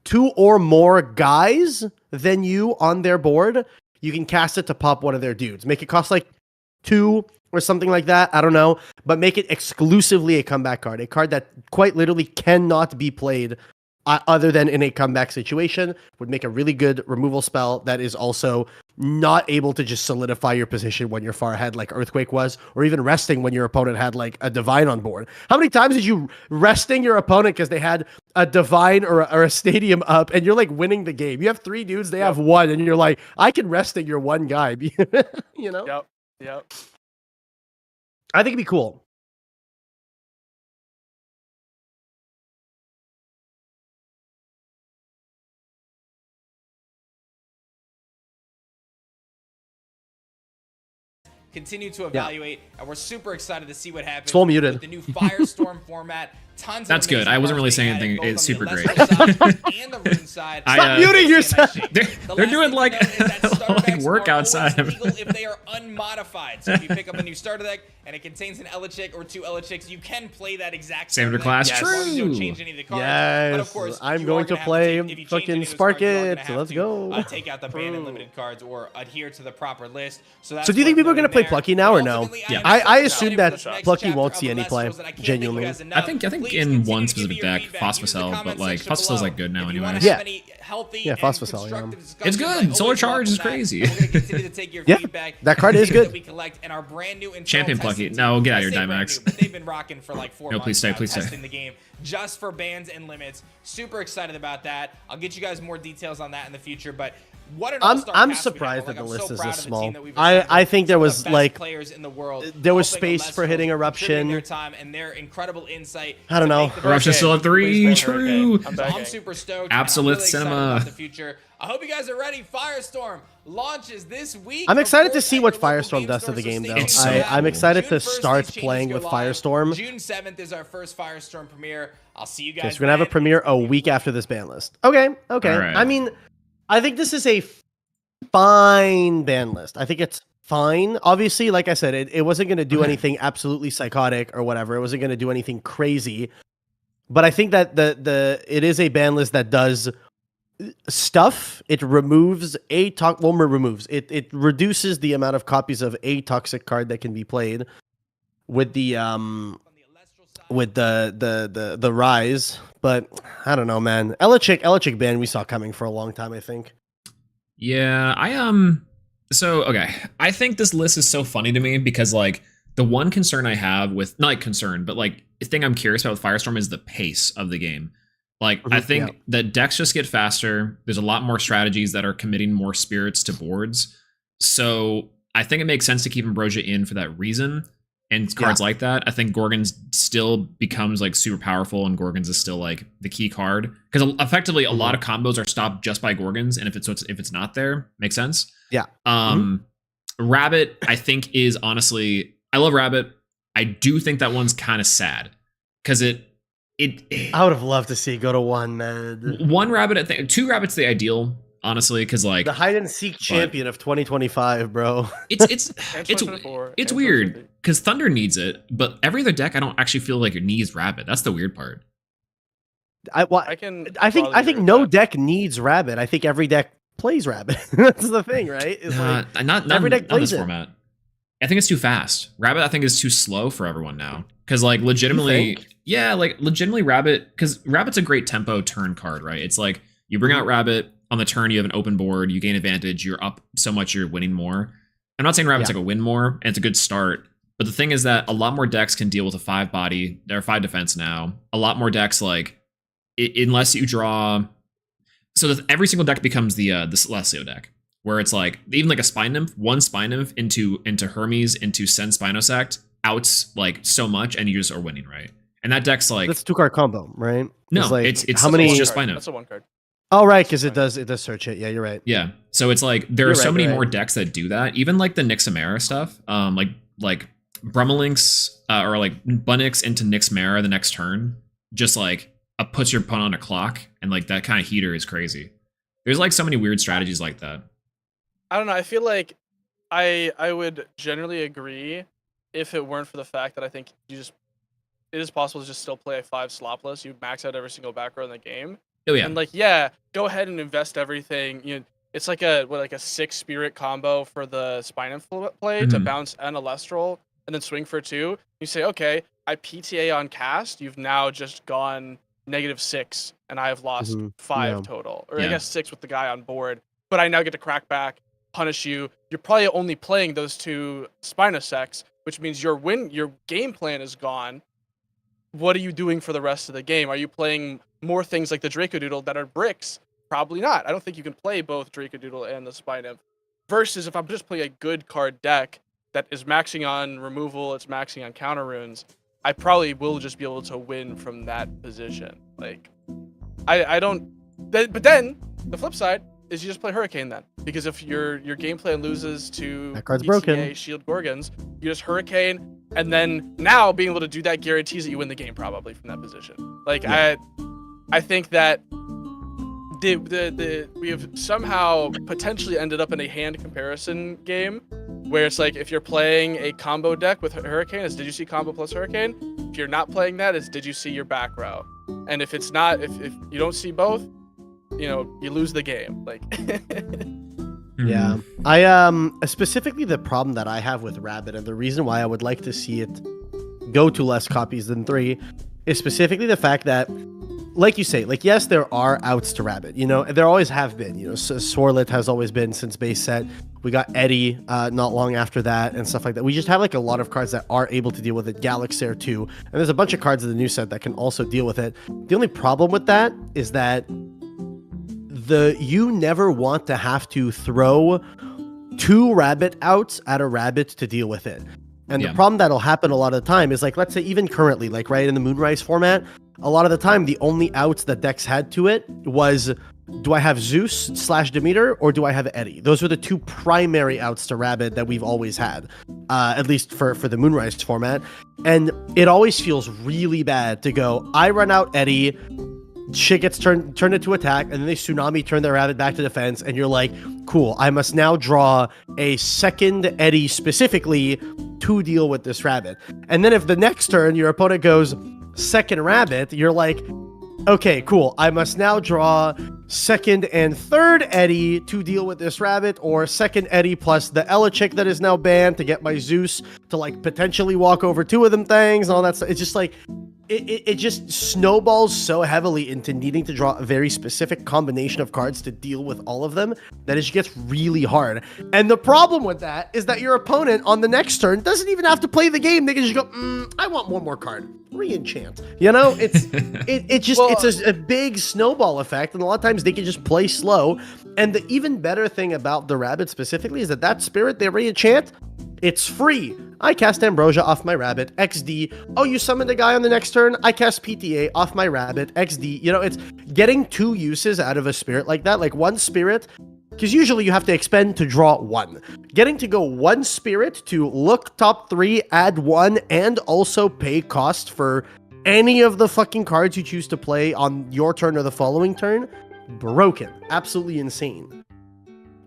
2 or more guys than you on their board, you can cast it to pop one of their dudes. Make it cost like 2 or something like that. I don't know. But make it exclusively a comeback card. A card that quite literally cannot be played other than in a comeback situation. Would make a really good removal spell that is also not able to just solidify your position when you're far ahead like Earthquake was, or even resting when your opponent had like a Divine on board. How many times did you resting your opponent because they had a Divine or a Stadium up and you're like winning the game? You have 3 dudes, they have 1, and you're like, I can resting your 1 guy. You know? Yep. I think it'd be cool. Continue to evaluate, and we're super excited to see what happens Swole muted. with the new Firestorm format. Tons That's of good. amazing I wasn't really cards being saying added, anything. both It's on super the great. Elestrals side and the Rune side. Stop muting yourself. They're doing like, like work are outside always of legal if they are unmodified. So if you pick up a new starter deck and it contains an Elechic or 2 Elechics, you can play that exact Standard starter deck class, as long as you don't true. change any of the cards. Yes, But of course, I'm you going are to gonna have play take- if you change fucking any of those Spark cards, you are it. gonna have Let's to, go. take out the banned and limited cards or adhere to the proper list. So So do you think people are going to play Plucky now or no? Yeah. I assume that Plucky won't see any play, genuinely. I think in one specific deck, Phosphocell, but like Phosphocell's like good now anyways. Yeah. Yeah, Phosphocell, yeah. It's good. Solar Charge is crazy. Yeah, that card is good. Champion Plucky. No, get out of here, Dimax. But they've been rocking for like 4 No, months please stay, now, please stay. testing the game just for bans and limits. Super excited about that. I'll get you guys more details on that in the future, but what an all-star I'm cast we have. surprised Like, that the I'm list so is proud this of the small. team that we've I assembled. think there Some of was the best like players in the world, there was helping space for Elestrals, hitting contributing Eruption. their time and their incredible insight. I don't to know. make the Eruption best still at game. 3. Please play True. Hurricane. So I'm begging. super stoked. Absolute and I'm really excited cinema. about the future. I hope you guys are ready. Firestorm launches this week. I'm Of excited to course, see at what your local Firestorm game does to store, the so game, stay though. tuned for so that. I'm excited June to 1st, start these changes playing go with live. Firestorm. June 7th is our first Firestorm premiere. I'll see you guys. Okay, so we're gonna have a then. premiere a week after this ban list. Okay. All right. I mean, I think this is a fine ban list. I think it's fine. Obviously, like I said, it wasn't going to do anything absolutely psychotic or whatever. It wasn't going to do anything crazy. But I think that it is a ban list that does stuff. It removes it reduces the amount of copies of a toxic card that can be played with the rise. But I don't know, man. Elechic ban we saw coming for a long time, I think. Yeah, so okay. I think this list is so funny to me because like the one concern I have with not like concern, but like the thing I'm curious about with Firestorm is the pace of the game. Like I think that decks just get faster. There's a lot more strategies that are committing more spirits to boards. So I think it makes sense to keep Ambrosia in for that reason. And cards like that, I think Gorgons still becomes like super powerful, and Gorgons is still like the key card because effectively a lot of combos are stopped just by Gorgons, and if it's not there, makes sense. Yeah. Rabbit, I think is honestly, I love Rabbit. I do think that one's kind of sad because it. I would have loved to see it go to 1, man. 1 Rabbit, I think 2 Rabbit's the ideal. Honestly, because like the hide and seek champion of 2025, bro. It's weird because Thunder needs it, but every other deck I don't actually feel like it needs Rabbit. That's the weird part. I think no deck needs Rabbit. I think every deck plays Rabbit. That's the thing, right? It's not every deck plays this format. I think it's too fast. Rabbit, I think, is too slow for everyone now. Because like legitimately Rabbit, because Rabbit's a great tempo turn card, right? It's like you bring out Rabbit. On the turn, you have an open board, you gain advantage, you're up so much, you're winning more. I'm not saying Rabbit's like a win more, and it's a good start, but the thing is that a lot more decks can deal with a 5 body. There are 5 defense now. A lot more decks, like, unless you draw... So every single deck becomes the Celestio deck, where it's like, even like a Spine Nymph, 1 Spine Nymph into Hermes, into Send Spinosect, outs like so much, and you just are winning, right? And that deck's like... That's a 2-card combo, right? No, it's how many... It's just Spine Nymph. That's a 1 card. Oh, right, because it does search it. Yeah, you're right. Yeah, so it's like there are so many more decks that do that. Even like the Nyxamera stuff, like Brummelinks or like Bunnix into Nyxamera the next turn, just like puts your opponent on a clock, and like that kind of heater is crazy. There's like so many weird strategies like that. I don't know. I feel like I would generally agree if it weren't for the fact that I think it is possible to just still play a 5 slopless. You max out every single back row in the game. Oh yeah. And like, go ahead and invest everything. You know, it's like a 6 spirit combo for the Spine Nymph play to bounce an Elestral and then swing for 2. You say, okay, I PTA on cast. You've now just gone -6, and I have lost 5 total, or I guess 6 with the guy on board. But I now get to crack back, punish you. You're probably only playing those 2 Spinosects, which means your game plan is gone. What are you doing for the rest of the game? Are you playing more things like the Dracodoodle that are bricks? Probably not. I don't think you can play both Dracodoodle and the Spine Nymph. Versus if I'm just playing a good card deck that is maxing on removal, it's maxing on counter runes, I probably will just be able to win from that position. Like, I don't... But then, the flip side is you just play Hurricane then. Because if your game plan loses to that card's PTA, broken. Shield Gorgons, you just Hurricane, and then now being able to do that guarantees that you win the game probably from that position. Like, I think that we have somehow potentially ended up in a hand comparison game where it's like if you're playing a combo deck with Hurricane, it's did you see combo plus Hurricane? If you're not playing that, it's did you see your back row? And if it's not, if you don't see both, you lose the game. Like Yeah. I specifically the problem that I have with Rabbit, and the reason why I would like to see it go to less copies than 3, is specifically the fact that, like you say, like, yes, there are outs to Rabbit, there always have been, Swirlet has always been since base set. We got Eddie not long after that and stuff like that. We just have like a lot of cards that are able to deal with it. Galaxair too. And there's a bunch of cards in the new set that can also deal with it. The only problem with that is that you never want to have to throw 2 Rabbit outs at a Rabbit to deal with it. And the problem that'll happen a lot of the time is, like, let's say even currently, like right in the Moonrise format, a lot of the time the only outs that decks had to it was, do I have Zeus / Demeter or do I have Eddie? Those were the 2 primary outs to Rabbit that we've always had, at least for the Moonrise format. And it always feels really bad to go, I run out Eddie, shit gets turned into attack, and then they Tsunami turn their Rabbit back to defense, and you're like, cool, I must now draw a second Eddie specifically to deal with this Rabbit. And then if the next turn your opponent goes second Rabbit, you're like, okay, cool, I must now draw second and third Eddie to deal with this Rabbit, or second Eddie plus the Elechick that is now banned to get my Zeus to like potentially walk over 2 of them things and all that stuff. It's just like, it just snowballs so heavily into needing to draw a very specific combination of cards to deal with all of them that it just gets really hard. And the problem with that is that your opponent on the next turn doesn't even have to play the game. They can just go, I want one more card. Re-enchant. You know, it's it's a big snowball effect, and a lot of times they can just play slow. And the even better thing about the rabbit specifically is that spirit they re-enchant, it's free. I cast Ambrosia off my rabbit, XD. Oh, you summoned a guy on the next turn? I cast PTA off my rabbit, XD. You know, it's getting 2 uses out of a spirit like that. Like 1 spirit, because usually you have to expend to draw 1. Getting to go 1 spirit to look top 3, add 1, and also pay cost for any of the fucking cards you choose to play on your turn or the following turn. Broken. Absolutely insane.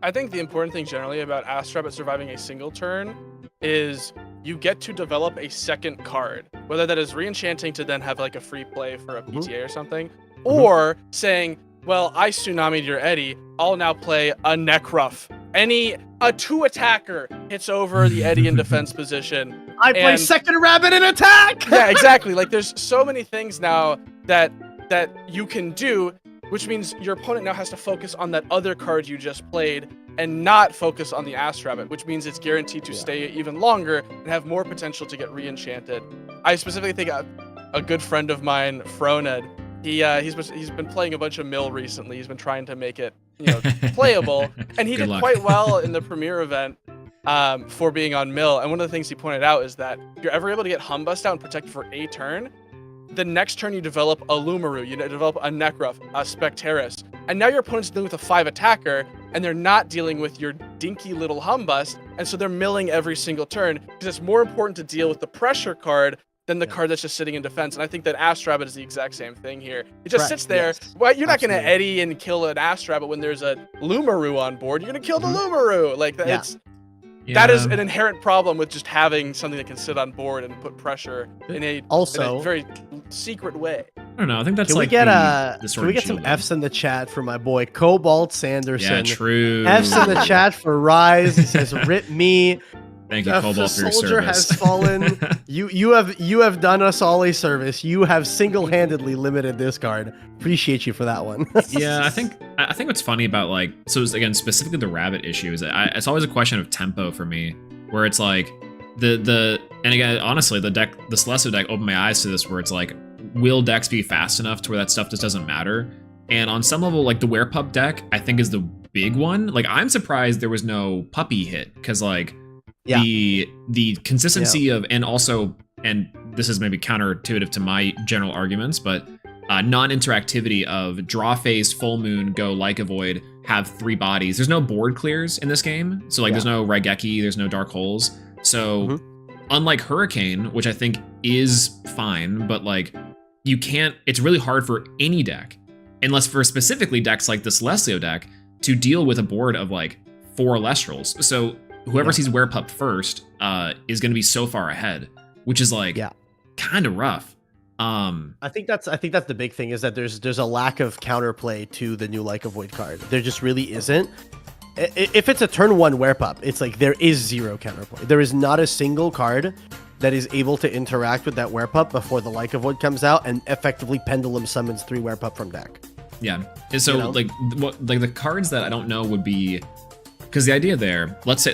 I think the important thing generally about Ass Rabbit surviving a single turn is you get to develop a second card, whether that is re-enchanting to then have like a free play for a PTA or something, or saying, well, I tsunami'd your Eddie, I'll now play a Necruff. A 2 attacker hits over the Eddie in defense position. I play second rabbit in attack! Yeah, exactly. Like there's so many things now that you can do, which means your opponent now has to focus on that other card you just played and not focus on the Ass Rabbit, which means it's guaranteed to stay even longer and have more potential to get re-enchanted. I specifically think a good friend of mine, Froned, he's been playing a bunch of Mill recently. He's been trying to make it, playable, and he did quite well in the premiere event for being on Mill. And one of the things he pointed out is that if you're ever able to get Humbust out and protect for a turn, the next turn you develop a Lumaru, you develop a Necruff, a Specteris, and now your opponent's dealing with a 5 attacker, and they're not dealing with your dinky little Humbust, and so they're milling every single turn, because it's more important to deal with the pressure card than the card that's just sitting in defense. And I think that Ass Rabbit is the exact same thing here. It just sits there. Yes. Well, you're not going to Eddy and kill an Ass Rabbit when there's a Lumaru on board. You're going to kill the Lumaru. Like, that is an inherent problem with just having something that can sit on board and put pressure in a very secret way. I don't know. I think that's can we get some F's in the chat for my boy Cobalt Sanderson? Yeah, true. F's in the chat for Rise. He says, "Rip me." Thank you, Cobalt, for your service. The soldier has fallen. You have done us all a service. You have single-handedly limited this card. Appreciate you for that one. Yeah, I think what's funny about again, specifically the rabbit issue is it's always a question of tempo for me, where it's like and again, honestly, the Celestia deck opened my eyes to this, where it's like, will decks be fast enough to where that stuff just doesn't matter? And on some level, like the Werepup deck, I think is the big one. Like, I'm surprised there was no puppy hit, because the consistency of, and this is maybe counterintuitive to my general arguments, but non-interactivity of draw phase, full moon, go like a void, have 3 bodies. There's no board clears in this game, so there's no Raigeki, there's no dark holes. So unlike Hurricane, which I think is fine, but you can't. It's really hard for any deck, unless for specifically decks like the Celestio deck, to deal with a board of 4 Elestrals. So whoever sees Werepup first is going to be so far ahead, which is kind of rough. I think that's the big thing, is that there's a lack of counterplay to the new Like a Void card. There just really isn't. If it's a turn 1 Werepup, it's there is 0 counterplay. There is not a single card that is able to interact with that Werepup before the Like a Void comes out and effectively pendulum summons 3 Werepup from deck. Yeah, and so the cards that I don't know would be. Because the idea there, let's say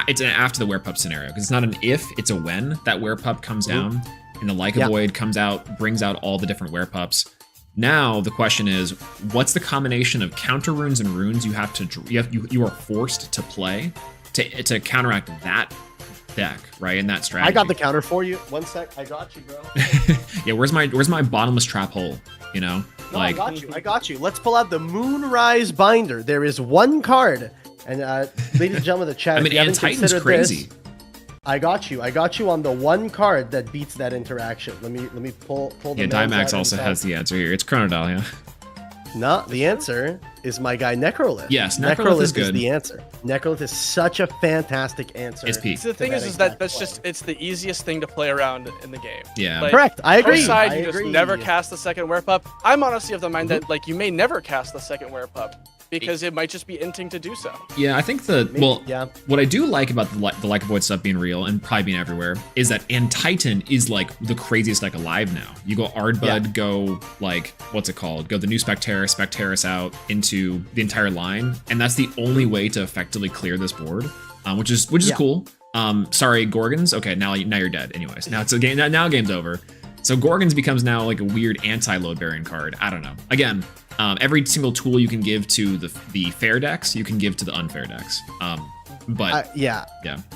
it's an after the Werepup scenario, because it's not an if, it's a when that Werepup comes down and the Like a Void comes out, brings out all the different Werepups. Now the question is, what's the combination of counter runes and runes you are forced to play to counteract that deck, right? And that strategy. I got the counter for you. 1 sec, I got you, bro. Yeah, where's my bottomless trap hole? No, I got you. Let's pull out the Moonrise Binder. There is 1 card. And ladies and gentlemen of the chat, and Titan's crazy. I got you on the 1 card that beats that interaction. Let me pull the Dimax also has the answer here. It's Chronodile, yeah. No, the answer is my guy Necrolith. Yes, Necrolith is good. the answer. Necrolith is such a fantastic answer. It's peak. So the thing is that that's just it's the easiest thing to play around in the game. Yeah. Like, Correct. I agree. First side, I you agree. just never cast the second Werep Up. I'm honestly of the mind that like you may never cast the second Werep Up because it might just be inting to do so. Yeah, I think what I do like about the Like a Void stuff being real and probably being everywhere is that Titan is like the craziest deck alive now. You go Ardbud, go like what's it called? Go the new Specteris out into the entire line, and that's the only way to effectively clear this board, which is cool. Sorry, Gorgons. Okay, now you're dead. Anyways, now it's a game. Now game's over. So Gorgons becomes now like a weird anti-load bearing card. I don't know. Again, every single tool you can give to the fair decks, you can give to the unfair decks. Yeah.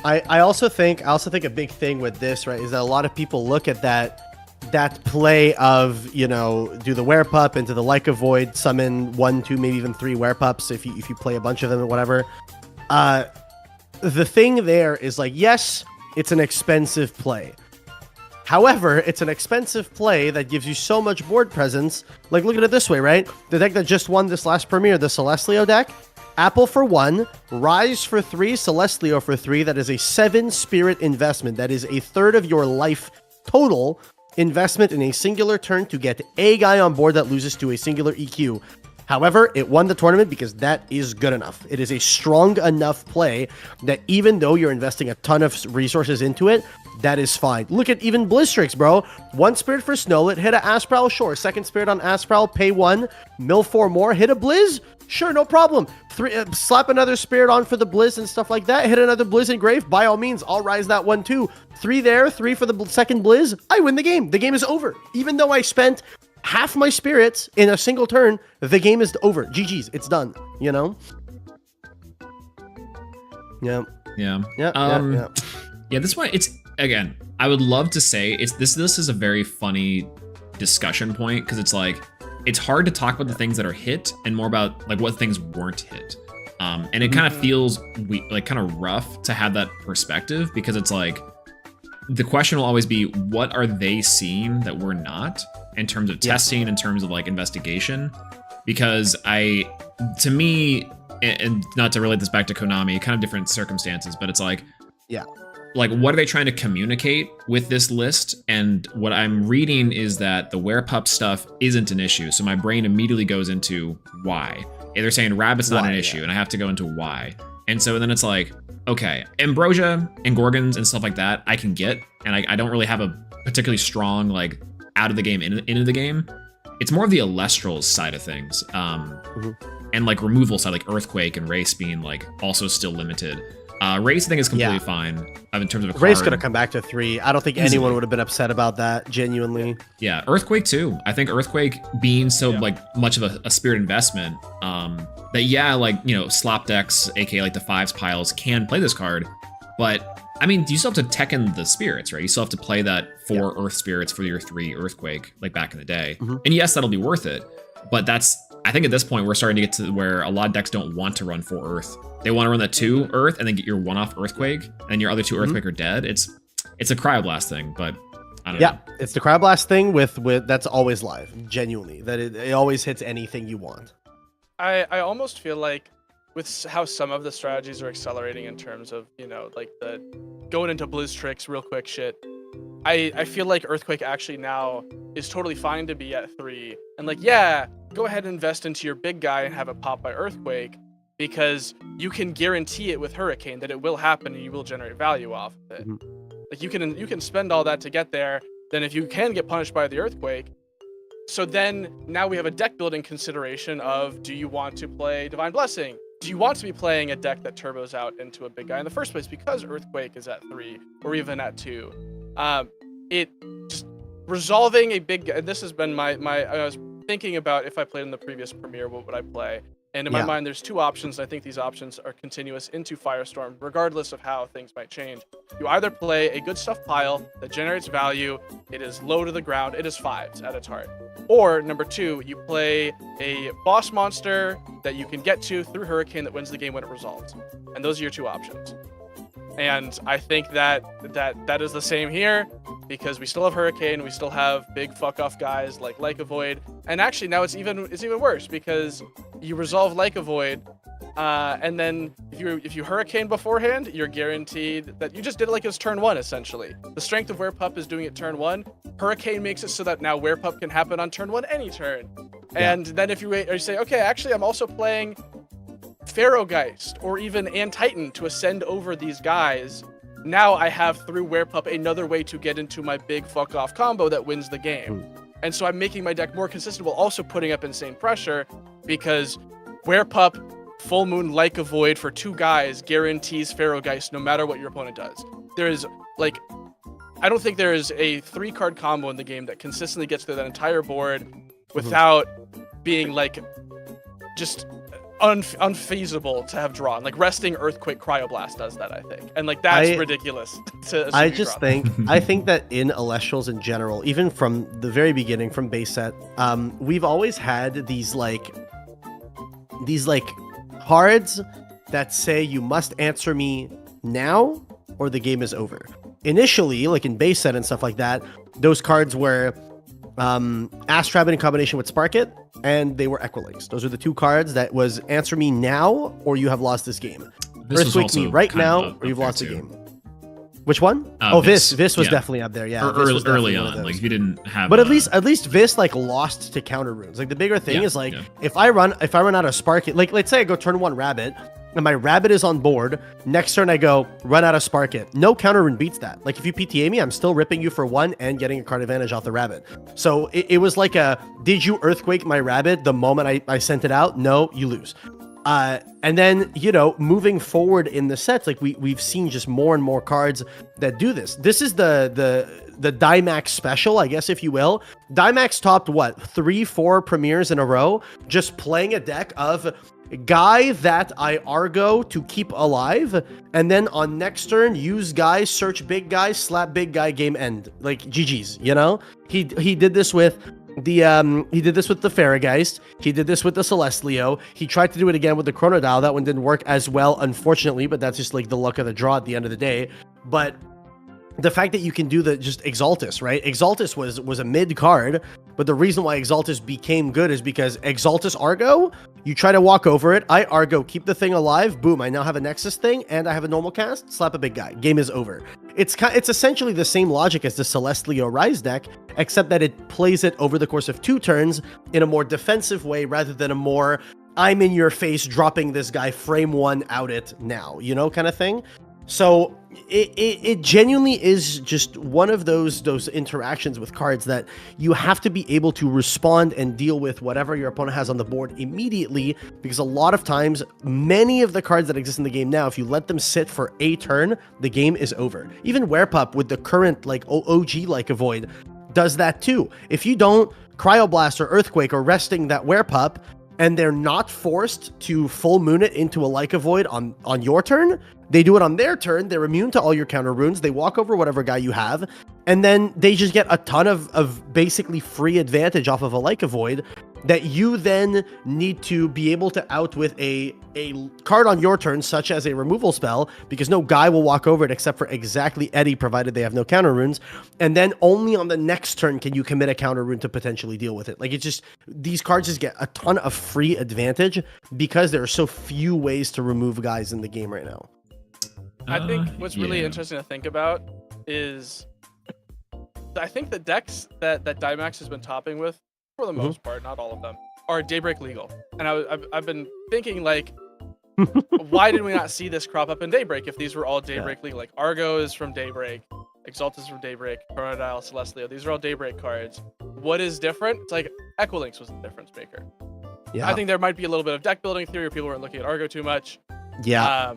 I also think a big thing with this, right, is that a lot of people look at that play of, you know, do the Werep into the Like a Void, summon 1, 2, maybe even 3 Werep if you play a bunch of them or whatever. The thing there is like, yes, it's an expensive play. However, it's an expensive play that gives you so much board presence. Like, look at it this way, right? The deck that just won this last premiere, the Celestlio deck, Apple for 1, Rise for 3, Celestlio for 3. That is a 7 spirit investment. That is a third of your life total investment in a singular turn to get a guy on board that loses to a singular EQ. However, it won the tournament because that is good enough. It is a strong enough play that even though you're investing a ton of resources into it, that is fine. Look at even Blizzstrix, bro. 1 spirit for Snowlet, hit a Asprowl, sure. 2nd spirit on Asprowl, pay 1, mill 4 more, hit a Blizz, sure, no problem. 3, slap another spirit on for the Blizz and stuff like that, hit another Blizz Engrave, by all means, I'll rise that one too. 3 there, 3 for the second Blizz, I win the game. The game is over. Even though I spent half my spirits in a single turn, the game is over. GG's, it's done, you know? Yeah. Yeah, this one, it's, again, I would love to say this is a very funny discussion point because it's like, it's hard to talk about the things that are hit and more about like what things weren't hit. And it kind of feels like kind of rough to have that perspective because it's like, the question will always be, what are they seeing that we're not in terms of testing, in terms of like investigation? Because to me, and not to relate this back to Konami, kind of different circumstances, but it's like, like, what are they trying to communicate with this list? And what I'm reading is that the Werep stuff isn't an issue. So my brain immediately goes into why. They're saying Rabbit's not an issue, and I have to go into why. And so then it's like, okay, Ambrosia and Gorgons and stuff like that, I can get, and I don't really have a particularly strong, like, out of the game, into the game. It's more of the Elestrals side of things. And, like, removal side, like Earthquake and Race being, like, also still limited. Race, I think, is completely fine in terms of a card. Race could have come back to 3. I don't think anyone would have been upset about that, genuinely. Yeah, Earthquake, too. I think Earthquake being so, like, much of a spirit investment, that, like, you know, slop decks, aka, like, the 5s piles, can play this card. But, I mean, you still have to Tekken the spirits, right? You still have to play that 4 Earth spirits for your 3 Earthquake, like, back in the day. And yes, that'll be worth it. But I think at this point, we're starting to get to where a lot of decks don't want to run 4 Earth. They want to run that 2 Earth and then get your 1-off Earthquake, and your other 2 Earthquake are dead. It's a Cryoblast thing, but I don't know. Yeah, it's the Cryoblast thing with that's always live, genuinely. That it always hits anything you want. I almost feel like with how some of the strategies are accelerating in terms of, you know, like the going into Blizztrix real quick shit, I feel like Earthquake actually now is totally fine to be at 3. And like, yeah, go ahead and invest into your big guy and have it pop by Earthquake, because you can guarantee it with Hurricane that it will happen and you will generate value off of it. Like you can spend all that to get there. Then if you can get punished by the Earthquake, so then now we have a deck building consideration of, do you want to play Divine Blessing? Do you want to be playing a deck that turbos out into a big guy in the first place because Earthquake is at 3 or even at 2? It just resolving a big, and this has been I was thinking about if I played in the previous premiere, what would I play? And in my mind, there's 2 options. I think these options are continuous into Firestorm, regardless of how things might change. You either play a good stuff pile that generates value, it is low to the ground, it is 5s at its heart. Or, number 2, you play a boss monster that you can get to through Hurricane that wins the game when it resolves. And those are your 2 options. And I think that is the same here, because we still have Hurricane, we still have big fuck off guys like a Void, and actually now it's even worse because you resolve like a void, and then if you hurricane beforehand, you're guaranteed that you just did it like it's turn 1 essentially. The strength of Werepup is doing it turn 1. Hurricane makes it so that now Werepup can happen on turn 1 any turn. And then if you wait, or you say, okay, actually I'm also playing Pharaohgeist or even Antitan to ascend over these guys. Now I have through Werepup another way to get into my big fuck off combo that wins the game. And so I'm making my deck more consistent while also putting up insane pressure, because Werepup Full Moon Like a Void for 2 guys guarantees Pharaohgeist no matter what your opponent does. There is, like, I don't think there is a 3-card combo in the game that consistently gets through that entire board without being, like, just unfeasible to have drawn. Like, Resting Earthquake Cryoblast does that, I think. And, like, that's ridiculous to I just think, I think that in Elestrals in general, even from the very beginning, from base set, we've always had these cards that say you must answer me now or the game is over. Initially, like in base set and stuff like that, those cards were Ash Rabbit in combination with Spark It, and they were Equilinks. Those are the 2 cards that was answer me now or you have lost this game. Earthquake me right now or you've lost the game. Which one? Vis was definitely up there. Yeah, early on, like if you didn't have. But at least Vis like lost to counter runes. Like the bigger thing is like if I run out of Spark It, like let's say I go turn 1 Rabbit and my Rabbit is on board. Next turn I go run out of Spark It. No counter rune beats that. Like if you PTA me, I'm still ripping you for 1 and getting a card advantage off the Rabbit. So it was like did you Earthquake my Rabbit the moment I sent it out? No, you lose. And then, you know, moving forward in the sets, like we've seen just more and more cards that do this. This is the Dimax special, I guess, if you will. Dimax topped what, 3-4 premieres in a row, just playing a deck of guy that I Argo to keep alive, and then on next turn use guy, search big guy, slap big guy, game end. Like GG's, you know? He did this with he did this with the Pharaohgeist. He did this with the Celestleo. He tried to do it again with the Chronodial. That one didn't work as well, unfortunately, but that's just like the luck of the draw at the end of the day. But the fact that you can do the just Exaltus, right? Exaltus was a mid card, but the reason why Exaltus became good is because Exaltus Argo, you try to walk over it, I Argo, keep the thing alive, boom, I now have a Nexus thing, and I have a normal cast, slap a big guy, game is over. It's essentially the same logic as the Celestleo Rise deck, except that it plays it over the course of 2 turns in a more defensive way rather than a more, I'm in your face, dropping this guy, frame 1, out it now, you know, kind of thing. So it genuinely is just one of those interactions with cards that you have to be able to respond and deal with whatever your opponent has on the board immediately, because a lot of times, many of the cards that exist in the game now, if you let them sit for a turn, the game is over. Even Werepup with the current like OG Like a Void does that too. If you don't Cryoblast or Earthquake or Resting that Werepup, and they're not forced to full moon it into a Like a Void on your turn, they do it on their turn, they're immune to all your counter runes, they walk over whatever guy you have, and then they just get a ton of basically free advantage off of a Like a Void that you then need to be able to out with a card on your turn, such as a removal spell, because no guy will walk over it except for exactly Eddie, provided they have no counter runes, and then only on the next turn can you commit a counter rune to potentially deal with it. Like, it's just, these cards just get a ton of free advantage because there are so few ways to remove guys in the game right now. I think what's really interesting to think about is, I think the decks that Dimax has been topping with, for the most part, not all of them, are Daybreak legal. And I've been thinking, like, why did we not see this crop up in Daybreak if these were all Daybreak legal? Like, Argo is from Daybreak, Exaltus is from Daybreak, Chronodial, Celestleo, these are all Daybreak cards. What is different? It's like Equilinks was the difference maker. Yeah. I think there might be a little bit of deck building theory, people weren't looking at Argo too much. Yeah.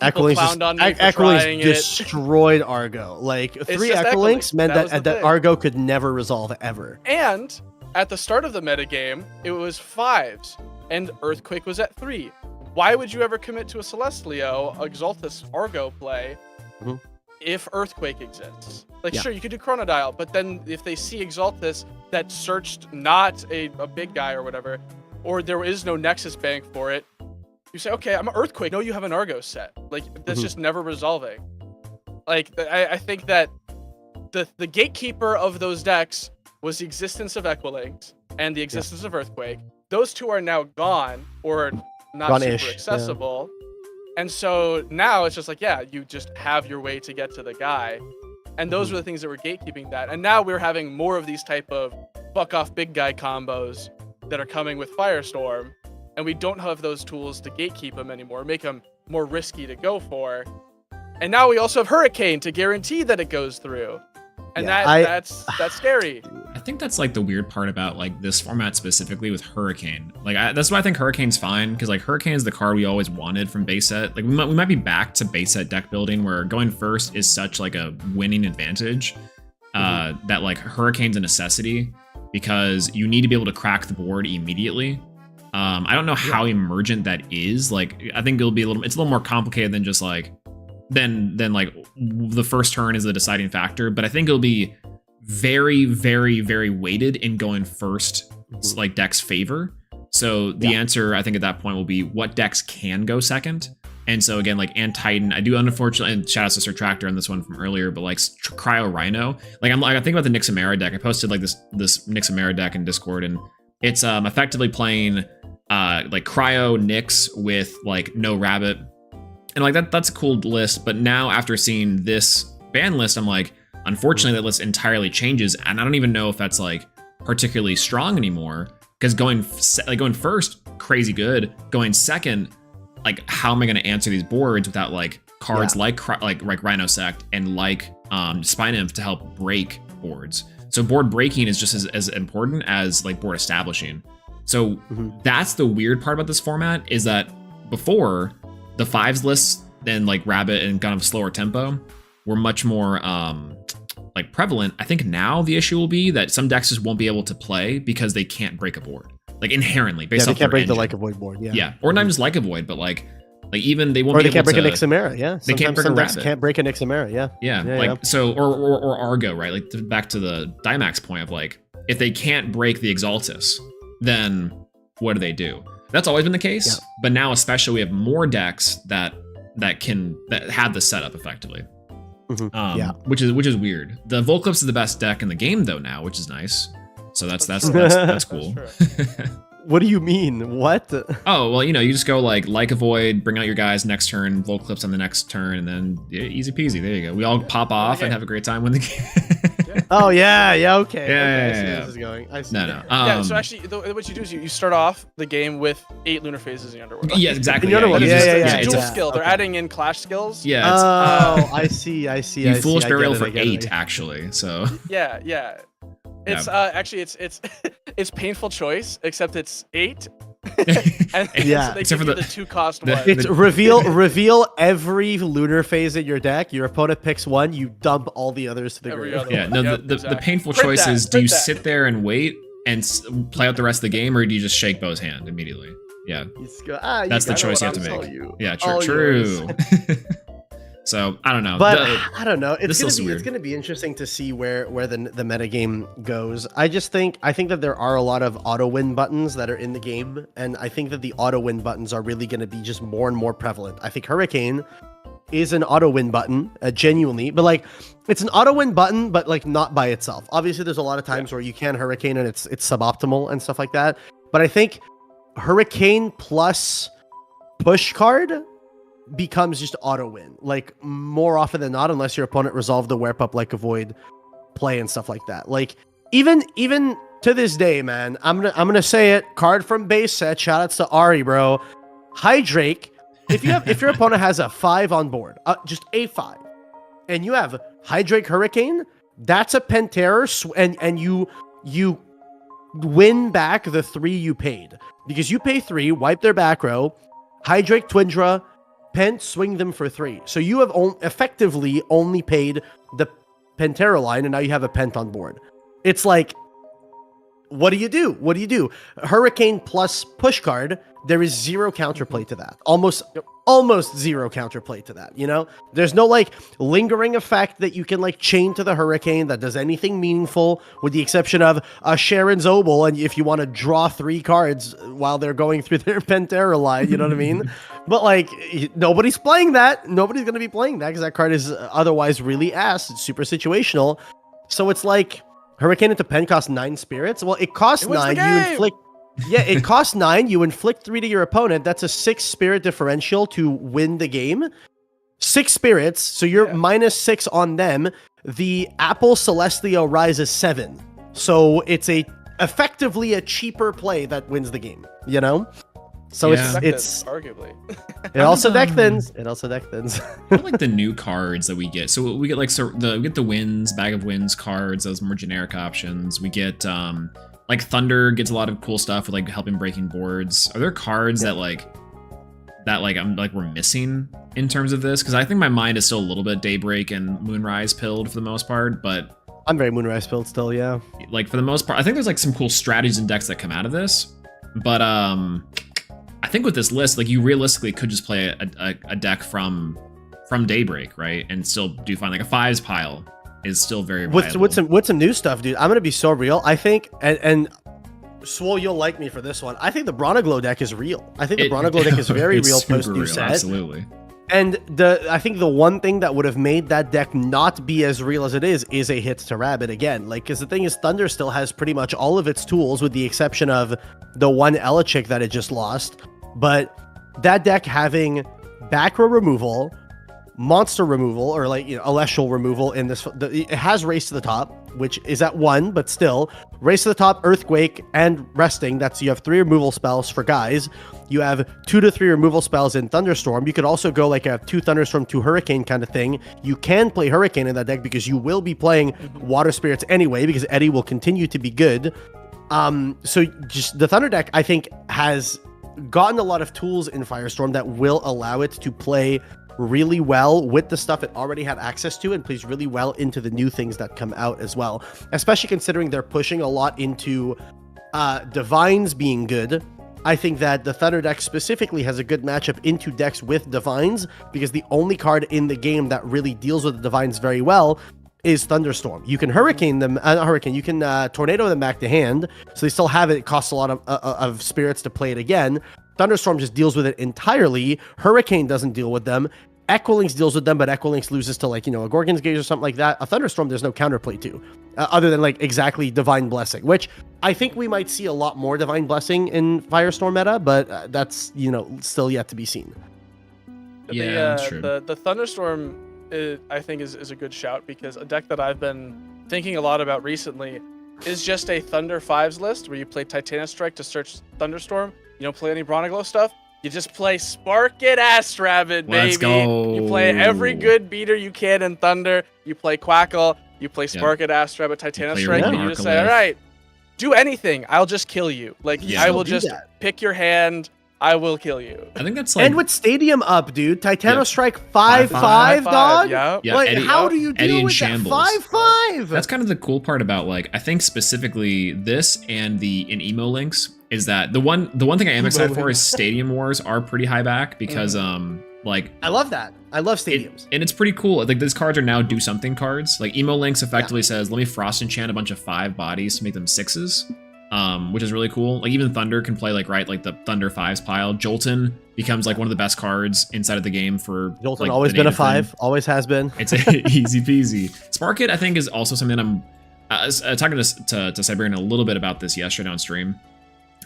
Equilinks destroyed Argo. Like, 3 Equilinks meant that Argo could never resolve ever. And at the start of the metagame, it was 5s, and Earthquake was at 3. Why would you ever commit to a Celestleo, Exaltus, Argo play if Earthquake exists? Like, sure, you could do Chronodial, but then if they see Exaltus that searched not a big guy or whatever, or there is no Nexus bank for it, you say, okay, I'm an Earthquake. No, you have an Argo set. Like, that's just never resolving. Like, I think that the gatekeeper of those decks was the existence of Equilinks and the existence of Earthquake. those two are now gone or not Gone-ish, super yeah. accessible. And so now it's just like, yeah, you just have your way to get to the guy. And those were the things that were gatekeeping that. And now we're having more of these type of fuck off big guy combos that are coming with Firestorm. And we don't have those tools to gatekeep them anymore, make them more risky to go for. And now we also have Hurricane to guarantee that it goes through. And Yeah, that's scary. I think that's like the weird part about like this format specifically with Hurricane. Like that's why I think Hurricane's fine, because like Hurricane is the card we always wanted from base set. Like we might be back to base set deck building where going first is such like a winning advantage that like Hurricane's a necessity because you need to be able to crack the board immediately. I don't know how emergent that is. Like I think it's a little more complicated than just like then like the first turn is the deciding factor, but I think it'll be very, very, very weighted in going first, like deck's favor. So the answer, I think, at that point will be what decks can go second. And so again, like Titan, I do unfortunately, and shout out to Sir Tractor on this one from earlier, but like Cryo Rhino, like I think about the Nixamera deck. I posted like this Nixamera deck in Discord, and it's effectively playing like Cryo Nyx with like no Rabbit. And like that's a cool list, but now after seeing this ban list, I'm like, unfortunately, that list entirely changes, and I don't even know if that's like particularly strong anymore. Because going first, crazy good. Going second, like how am I going to answer these boards without like cards like Rhino Sect and like Spine Nymph to help break boards? So board breaking is just as important as like board establishing. So that's the weird part about this format, is that before, the fives lists and like Rabbit and kind of slower tempo were much more like prevalent. I think now the issue will be that some decks just won't be able to play because they can't break a board, like inherently based they off can't their break the engine. Like a Void board. Yeah, or not just like a Void, but like even they won't. Or be they can't able break a to, Nixamera. Yeah, they can't break some a decks Rabbit. can't break a Nixamera. Yeah, So or Argo, right? Like back to the Dimax point of like, if they can't break the Exaltus, then what do they do? That's always been the case, but now especially we have more decks that have the setup effectively. Which is weird. The Volclips is the best deck in the game though now, which is nice. So that's cool. What do you mean? What? Oh well, you just go like a Void, bring out your guys next turn, Volclips on the next turn, and then easy peasy. There you go. We all pop off and have a great time when the game. Oh yeah, okay. Yeah, I see yeah. where this is going. I see. No. Yeah, so actually, what you do is you start off the game with 8 lunar phases in the Underworld. Yeah, exactly. In the Underworld, It's it's dual a, skill. They're adding in clash skills. yeah. Oh, I see. You foolish burial for 8 actually. So Yeah. It's actually it's painful choice, except it's 8. And Yeah. so they Except give for you the 2 cost the- one. It's reveal every lunar phase in your deck. Your opponent picks one, you dump all the others to the Every grave. other yeah, one. no. Yep, The exactly. painful Print choice that, is: do print you that. sit there and wait and play out the rest of the game, or do you just shake Bo's hand immediately? Yeah, You just go, that's the got choice you what have to I'm make. telling you. Yeah, All true. So I don't know, But I don't know. this feels weird. It's gonna be interesting to see where the metagame goes. I think that there are a lot of auto win buttons that are in the game, and I think that the auto win buttons are really gonna be just more and more prevalent. I think Hurricane is an auto win button, genuinely, but like it's an auto win button, but like not by itself. Obviously, there's a lot of times where you can Hurricane and it's suboptimal and stuff like that. But I think Hurricane plus push card becomes just auto win, like more often than not, unless your opponent resolved the Werepup Like a Void play and stuff like that. Like even to this day, man, I'm gonna say it. Card from base set. Shout outs to Ari, bro. Hydrake. If your opponent has a 5 on board, just a 5, and you have Hydrake Hurricane, that's a Pantera, and you win back the 3 you paid, because you pay 3, wipe their back row, Hydrake Twindra, Pent, swing them for 3. So you have effectively only paid the Pantera line, and now you have a Pent on board. It's like, what do you do? Hurricane plus push card, there is 0 counterplay to that. Almost 0 counterplay to that, There's no like lingering effect that you can like chain to the Hurricane that does anything meaningful, with the exception of a Sharon's Obel, and if you want to draw 3 cards while they're going through their Pantera line, you know what I mean? But like, nobody's playing that. Nobody's going to be playing that because that card is otherwise really ass. It's super situational. So it's like Hurricane into Pen costs 9 spirits. Well, it costs It wins the 9. You game! inflict. Yeah, it costs 9. You inflict 3 to your opponent. That's a 6 spirit differential to win the game. 6 spirits, so you're -6 on them. The Apple Celestial Rise is 7. So it's effectively a cheaper play that wins the game, you know? So it's arguably. It also deck thins. It also deck thins. I like the new cards that we get. So we get the wins, bag of wins cards, those more generic options. We get like Thunder gets a lot of cool stuff with like helping breaking boards. Are there cards that we're missing in terms of this? Because I think my mind is still a little bit Daybreak and Moonrise pilled for the most part, but I'm very Moonrise pilled still, yeah. Like for the most part, I think there's like some cool strategies and decks that come out of this. But I think with this list, like you realistically could just play a deck from Daybreak, right? And still do fine. Like a 5s pile is still very viable. With some new stuff, dude. I'm gonna be so real. I think and Swole, you'll like me for this one. I think the Bronaglow deck is real. I think the Bronaglow deck is very real post new set. Absolutely. And I think the one thing that would have made that deck not be as real as it is a hit to Rabbit again. Like, because the thing is, Thunder still has pretty much all of its tools with the exception of the one Elechick that it just lost. But that deck having back row removal, monster removal, or like, you know, Elestial removal in this, it has Race to the Top, which is at 1, but still, Race to the Top, Earthquake, and Resting. That's, you have 3 removal spells for guys. You have 2 to 3 removal spells in Thunderstorm. You could also go like a 2 Thunderstorm, 2 Hurricane kind of thing. You can play Hurricane in that deck because you will be playing Water Spirits anyway, because Eddie will continue to be good. So just the Thunder deck, I think, has gotten a lot of tools in Firestorm that will allow it to play really well with the stuff it already had access to and plays really well into the new things that come out as well, especially considering they're pushing a lot into Divines being good. I think that the Thunder deck specifically has a good matchup into decks with Divines, because the only card in the game that really deals with the Divines very well is Thunderstorm. You can Hurricane them, you can Tornado them back to hand, so they still have it. It costs a lot of spirits to play it again. Thunderstorm just deals with it entirely. Hurricane doesn't deal with them. Equilinx deals with them, but Equilinx loses to, like, you know, a Gorgon's Gaze or something like that. A Thunderstorm, there's no counterplay to, other than like exactly Divine Blessing, which I think we might see a lot more Divine Blessing in Firestorm meta, but that's, you know, still yet to be seen. Yeah, that's true. The Thunderstorm, I think, is a good shout, because a deck that I've been thinking a lot about recently is just a Thunder 5s list where you play Titanic Strike to search Thunderstorm. You don't play any Bronaglow stuff. You just play Spark It Ass Rabbit, baby. Let's go. You play every good beater you can in Thunder. You play Quackle. You play Spark It Ass Rabbit, Titanic Strike, and you just say, all right, do anything. I'll just kill you. Like, I will just pick your hand. I will kill you. I think that's like... And with Stadium up, dude, Titano Strike 5/5, dog. Yeah. Like, how do you deal with that 5/5? That's kind of the cool part about, like, I think specifically this and in Emo Links is that the one thing I am excited for is Stadium Wars are pretty high back, because like, I love that. I love Stadiums. And it's pretty cool. Like, these cards are now do something cards. Like, Emo Links effectively says, let me Frost Enchant a bunch of 5 bodies to make them 6s. Which is really cool. Like, even Thunder can play like the Thunder 5s pile. Jolton becomes like one of the best cards inside of the game for Jolton. Like, always been a 5, always has been. It's easy peasy. Spark It, I think, is also something I'm talking to Siberian a little bit about this yesterday on stream.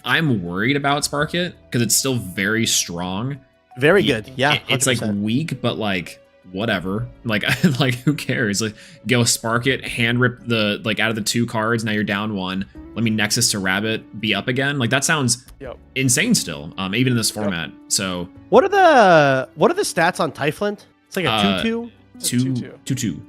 I'm worried about Spark It because it's still very strong. Very good. Yeah. 100%. It's like weak, but like whatever. Like who cares? Like, go Spark It, hand rip the out of the 2 cards, now you're down 1. Let me Nexus to Rabbit, be up again. Like, that sounds insane still, even in this format. So what are the stats on Typhlant? It's like a 2/2? 2/2.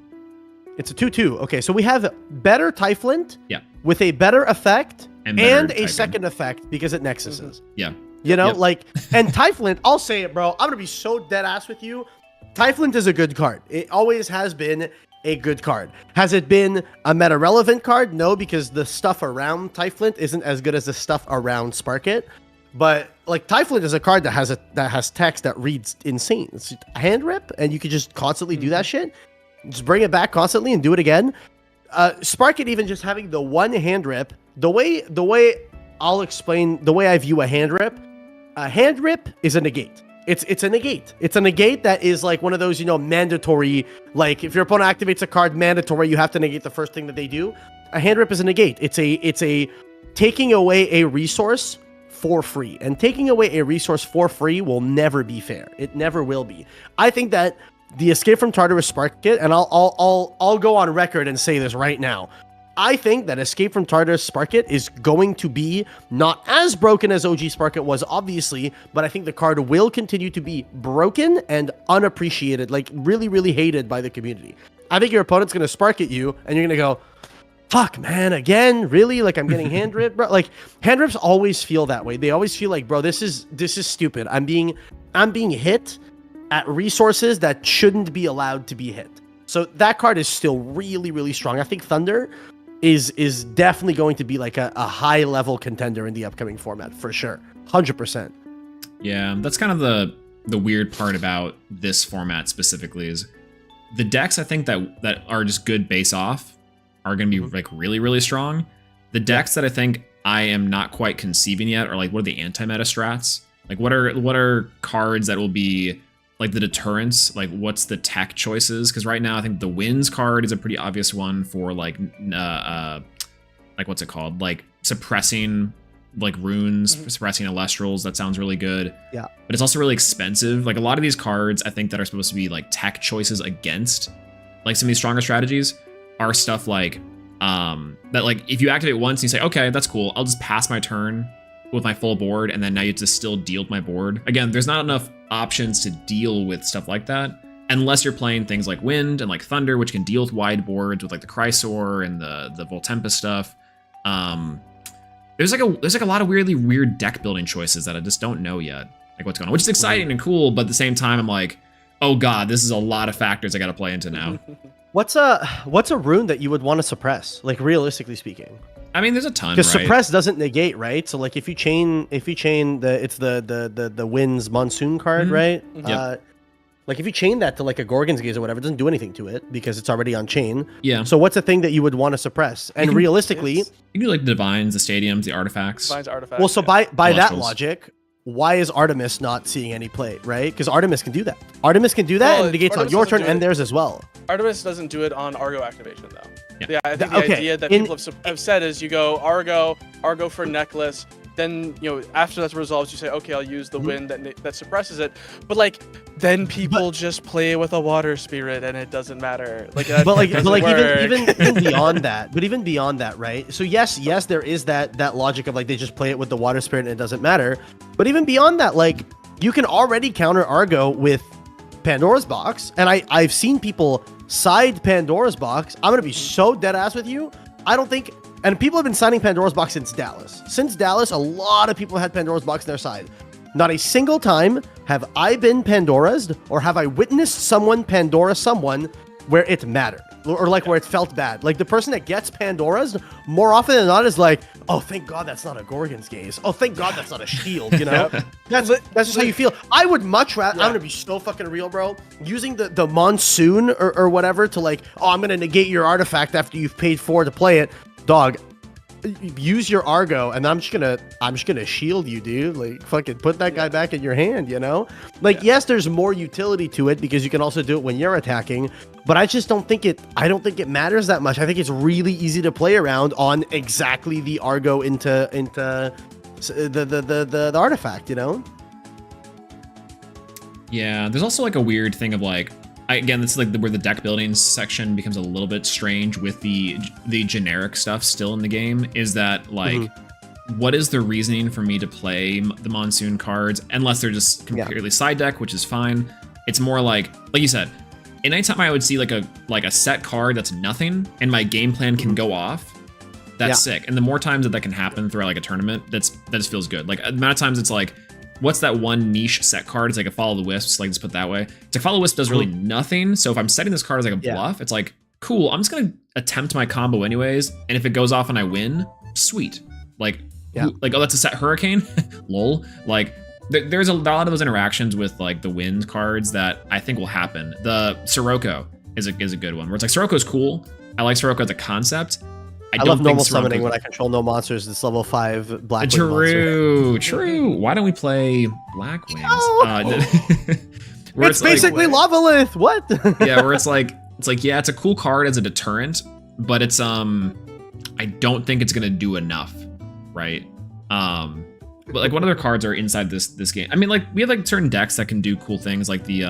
It's a 2/2. Okay, so we have better Typhlant with a better effect and a second effect because it Nexuses. Yeah. You know, like, and Typhlant, I'll say it, bro. I'm gonna be so dead ass with you. Typhlant is a good card. It always has been a good card. Has it been a meta relevant card? No, because the stuff around Typhlant isn't as good as the stuff around Spark It. But like, Typhlant is a card that has text that reads insane. It's a hand rip, and you could just constantly do that shit. Just bring it back constantly and do it again. Spark It, even just having the one hand rip. The way I'll explain the way I view a hand rip is a negate. It's a negate. It's a negate that is like one of those, you know, mandatory, like if your opponent activates a card mandatory, you have to negate the first thing that they do. A hand rip is a negate. It's a taking away a resource for free, and taking away a resource for free will never be fair. It never will be. I think that the Escape from Tartarus Spark Kit, and I'll go on record and say this right now. I think that Escape from Tartarus Spark Kit is going to be not as broken as OG Spark Kit was, obviously, but I think the card will continue to be broken and unappreciated, like really, really hated by the community. I think your opponent's going to Spark at you, and you're going to go, fuck, man, again? Really? Like, I'm getting hand ripped, bro? Like, hand rips always feel that way. They always feel like, bro, this is stupid. I'm being hit at resources that shouldn't be allowed to be hit. So that card is still really, really strong. I think Thunder is definitely going to be like a high level contender in the upcoming format for sure. 100%. Yeah, that's kind of the weird part about this format specifically is the decks I think that are just good base off are going to be like really, really strong. The decks that I think I am not quite conceiving yet are like, what are the anti-meta strats? Like what are cards that will be like the deterrence? Like what's the tech choices? Because right now I think the Winds card is a pretty obvious one for like what's it called? Like suppressing like runes, suppressing Elestrals. That sounds really good. Yeah. But it's also really expensive. Like a lot of these cards I think that are supposed to be like tech choices against like some of these stronger strategies are stuff like that like if you activate once and you say, okay, that's cool, I'll just pass my turn with my full board, and then now you have to still deal with my board. Again, there's not enough options to deal with stuff like that unless you're playing things like Wind and like Thunder, which can deal with wide boards with like the Chrysor and the Voltempest stuff. There's like a lot of weird deck building choices that I just don't know yet, like what's going on, which is exciting and cool, but at the same time I'm like, oh god, this is a lot of factors I got to play into now. What's a rune that you would want to suppress, like realistically speaking? I mean, there's a ton, because right? suppress doesn't negate, right? So like if you chain the Winds Monsoon card, right? Yep. Like if you chain that to like a Gorgon's Gaze or whatever, it doesn't do anything to it because it's already on chain. Yeah. So what's a thing that you would want to suppress? And realistically, you can do like the Divines, the Stadiums, the Artifacts. Divines, artifacts. well, so by that Elestrals. logic, why is Artemis not seeing any play, right? Because Artemis can do that. Artemis can do that, Well, and it negates on Artemis your doesn't turn do and it. theirs as well. Artemis doesn't do it on Argo activation though. Yeah. I think the Okay, idea that in- people have said is you go Argo for necklace, then after that's resolved, you say okay, I'll use the Wind that suppresses it. But like then people just play with a water spirit and it doesn't matter. Like that But doesn't like work. even beyond that, but even beyond that, right? So yes, there is that logic of like they just play it with the water spirit and it doesn't matter. But even beyond that, like you can already counter Argo with Pandora's Box, and I've seen people side Pandora's Box. I'm gonna be so dead ass with you. I don't think, and people have been signing Pandora's Box since Dallas. Since Dallas, a lot of people had Pandora's Box on their side. Not a single time have I been Pandora's or have I witnessed someone Pandora someone where it mattered or like where it felt bad. Like the person that gets Pandora's more often than not is like, oh, thank God that's not a Gorgon's Gaze. Oh, thank God that's not a shield, you know? That's just how you feel. I would much rather, I'm gonna be so fucking real, bro, using the Monsoon or whatever to like, oh, I'm gonna negate your artifact after you've paid $4 to play it. Dog, use your Argo and I'm just gonna shield you, dude. Like fucking put that guy back in your hand, you know? Like yes, there's more utility to it because you can also do it when you're attacking, but I just don't think it matters that much. I think it's really easy to play around on exactly the Argo into the artifact, you know? Yeah, there's also like a weird thing of like, again, this is like where the deck building section becomes a little bit strange with the generic stuff still in the game, is that like, what is the reasoning for me to play the Monsoon cards unless they're just completely side deck, which is fine. It's more like you said, anytime I would see like a set card that's nothing and my game plan can go off, that's sick. And the more times that can happen throughout like a tournament, that just feels good. Like the amount of times it's like, what's that one niche set card? It's like a Follow the Wisps, like just put it that way. It's like Follow the Wisp does really nothing. So if I'm setting this card as like a bluff, it's like, cool, I'm just gonna attempt my combo anyways. And if it goes off and I win, sweet. Like, like, oh, that's a set Hurricane? Lol. Like, there's a lot of those interactions with like the Wind cards that I think will happen. The Sirocco is a good one, where it's like Sirocco's cool. I like Sirocco as a concept. I love normal summoning when I control no monsters. This level 5 Black Wing monster. True. Why don't we play Black Wings? It's basically Lavalith. What? Yeah, where it's like, yeah, it's a cool card as a deterrent, but it's I don't think it's gonna do enough, right? like what other cards are inside this game? I mean, like we have like certain decks that can do cool things, like the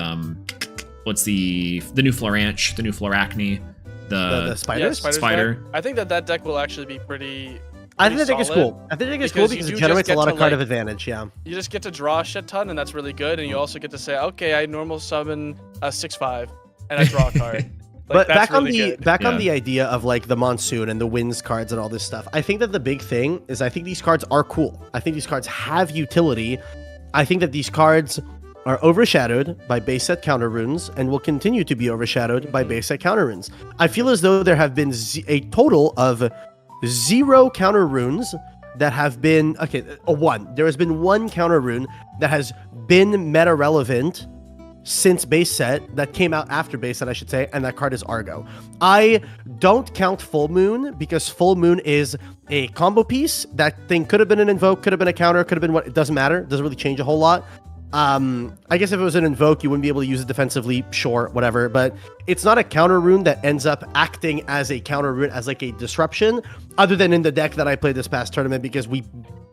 what's the new Floranch, the new Floracne, the spider. Yeah, spider. Deck. I think that deck will actually be pretty. I think the deck is solid, cool. I think the deck is cool because it generates a lot of card of advantage. Yeah. You just get to draw a shit ton, and that's really good. And you also get to say, okay, I normal summon a 6/5, and I draw a card. But that's back on really the on the idea of like the monsoon and the winds cards and all this stuff, I think that the big thing is I think these cards are cool. I think these cards have utility. I think that these cards are overshadowed by base set counter runes and will continue to be overshadowed by base set counter runes. I feel as though there have been a total of 0 counter runes that have been there has been 1 counter rune that has been meta relevant since base set, that came out after base set, I should say, and that card is Argo. I don't count Full Moon because Full Moon is a combo piece. That thing could have been an invoke, could have been a counter, could have been what, it doesn't matter. It doesn't really change a whole lot. I guess if it was an invoke, you wouldn't be able to use it defensively, sure, whatever, but it's not a counter rune that ends up acting as a counter rune, as like a disruption, other than in the deck that I played this past tournament because we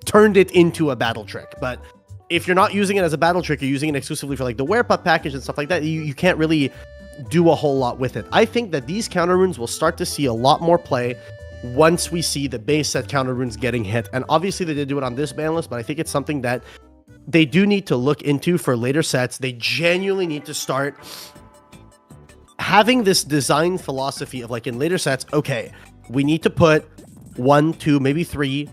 turned it into a battle trick. But if you're not using it as a battle trick, you're using it exclusively for like the Wear Pup package and stuff like that, you can't really do a whole lot with it. I think that these counter runes will start to see a lot more play once we see the base set counter runes getting hit. And obviously they did do it on this ban list, but I think it's something that they do need to look into for later sets. They genuinely need to start having this design philosophy of like in later sets, okay, we need to put 1, 2, maybe 3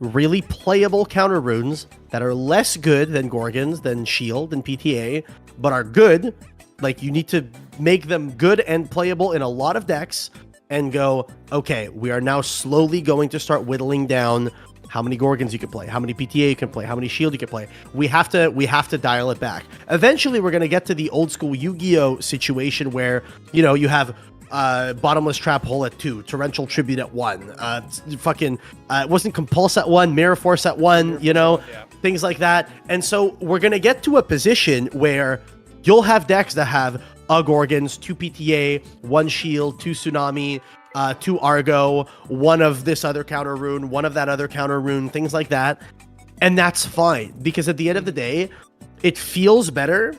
really playable counter runes that are less good than Gorgons, than Shield, and PTA, but are good. Like, you need to make them good and playable in a lot of decks and go, okay, we are now slowly going to start whittling down how many Gorgons you can play, how many PTA you can play, how many Shield you can play. We have to dial it back. Eventually, we're going to get to the old school Yu-Gi-Oh situation where, you know, you have Bottomless Trap Hole at 2, Torrential Tribute at 1, it wasn't Compulse at 1, Mirror Force at 1, you know, things like that. And so we're going to get to a position where you'll have decks that have a Gorgons, 2 PTA, 1 Shield, 2 Tsunami, 2 Argo, 1 of this other counter rune, 1 of that other counter rune, things like that. And that's fine, because at the end of the day, it feels better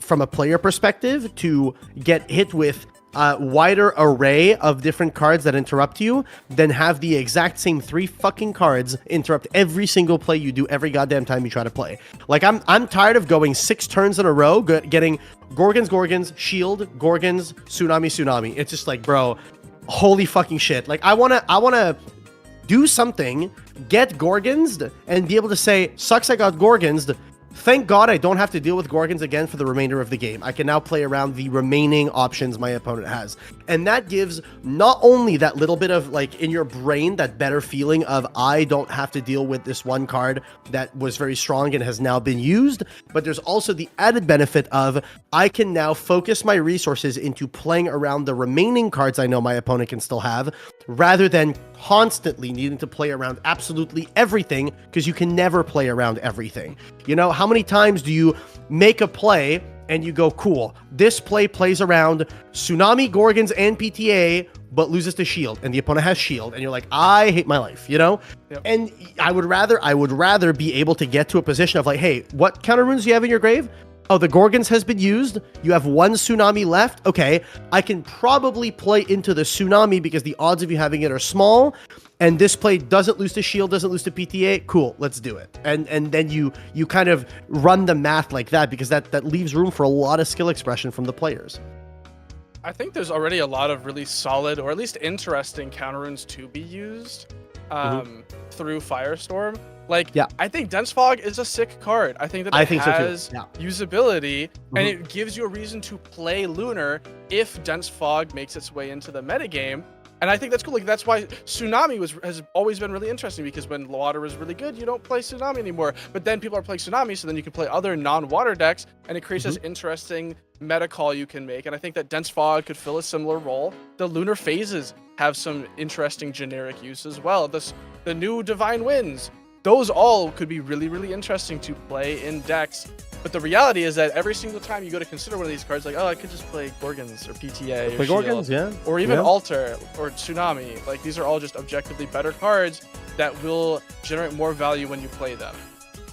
from a player perspective to get hit with a wider array of different cards that interrupt you than have the exact same 3 fucking cards interrupt every single play you do every goddamn time you try to play. Like, I'm tired of going 6 turns in a row, getting Gorgons, Shield, Gorgons, Tsunami. It's just like, bro, holy fucking shit. Like, I wanna do something, get Gorgons, and be able to say, sucks I got Gorgons. Thank God I don't have to deal with Gorgons again for the remainder of the game. I can now play around the remaining options my opponent has. And that gives not only that little bit of, like, in your brain, that better feeling of I don't have to deal with this one card that was very strong and has now been used, but there's also the added benefit of I can now focus my resources into playing around the remaining cards I know my opponent can still have, rather than constantly needing to play around absolutely everything, because you can never play around everything. You know, how many times do you make a play and you go, cool, this play plays around Tsunami, Gorgons, and PTA, but loses to Shield, and the opponent has Shield, and you're like, I hate my life, you know? Yep. And I would rather be able to get to a position of like, hey, what counter runes do you have in your grave? Oh, the Gorgons has been used. You have 1 Tsunami left. Okay, I can probably play into the Tsunami because the odds of you having it are small. And this play doesn't lose to Shield, doesn't lose to PTA. Cool, let's do it. And then you kind of run the math like that, because that leaves room for a lot of skill expression from the players. I think there's already a lot of really solid, or at least interesting counter runes to be used through Firestorm. Like, yeah. I think Dense Fog is a sick card. I think that it has usability, and it gives you a reason to play Lunar if Dense Fog makes its way into the metagame. And I think that's cool. Like, that's why Tsunami has always been really interesting, because when water is really good, you don't play Tsunami anymore. But then people are playing Tsunami, so then you can play other non-water decks, and it creates this interesting meta call you can make. And I think that Dense Fog could fill a similar role. The Lunar Phases have some interesting generic use as well. The new Divine Winds, those all could be really, really interesting to play in decks. But the reality is that every single time you go to consider one of these cards, like, oh, I could just play Gorgons or PTA or Shield, Gorgons, yeah. Or even Alter or Tsunami. Like, these are all just objectively better cards that will generate more value when you play them.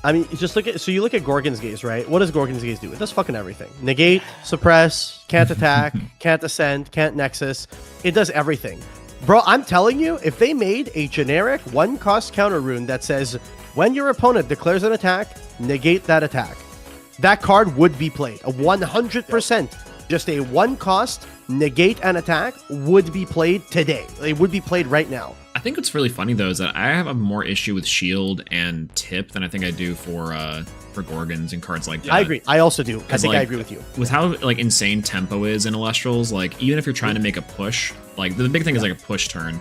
I mean, just look at Gorgon's Gaze, right? What does Gorgon's Gaze do? It does fucking everything. Negate, suppress, can't attack, can't ascend, can't nexus. It does everything. Bro, I'm telling you, if they made a generic 1-cost counter rune that says, when your opponent declares an attack, negate that attack, that card would be played. A 100%. Just a 1-cost negate an attack would be played today. It would be played right now. I think what's really funny though is that I have a more issue with shield and tip than I think I do for Gorgons and cards like that. I agree. I also do. I think like, I agree with you. With how like insane tempo is in Elestrals, like even if you're trying to make a push, like the big thing is like a push turn,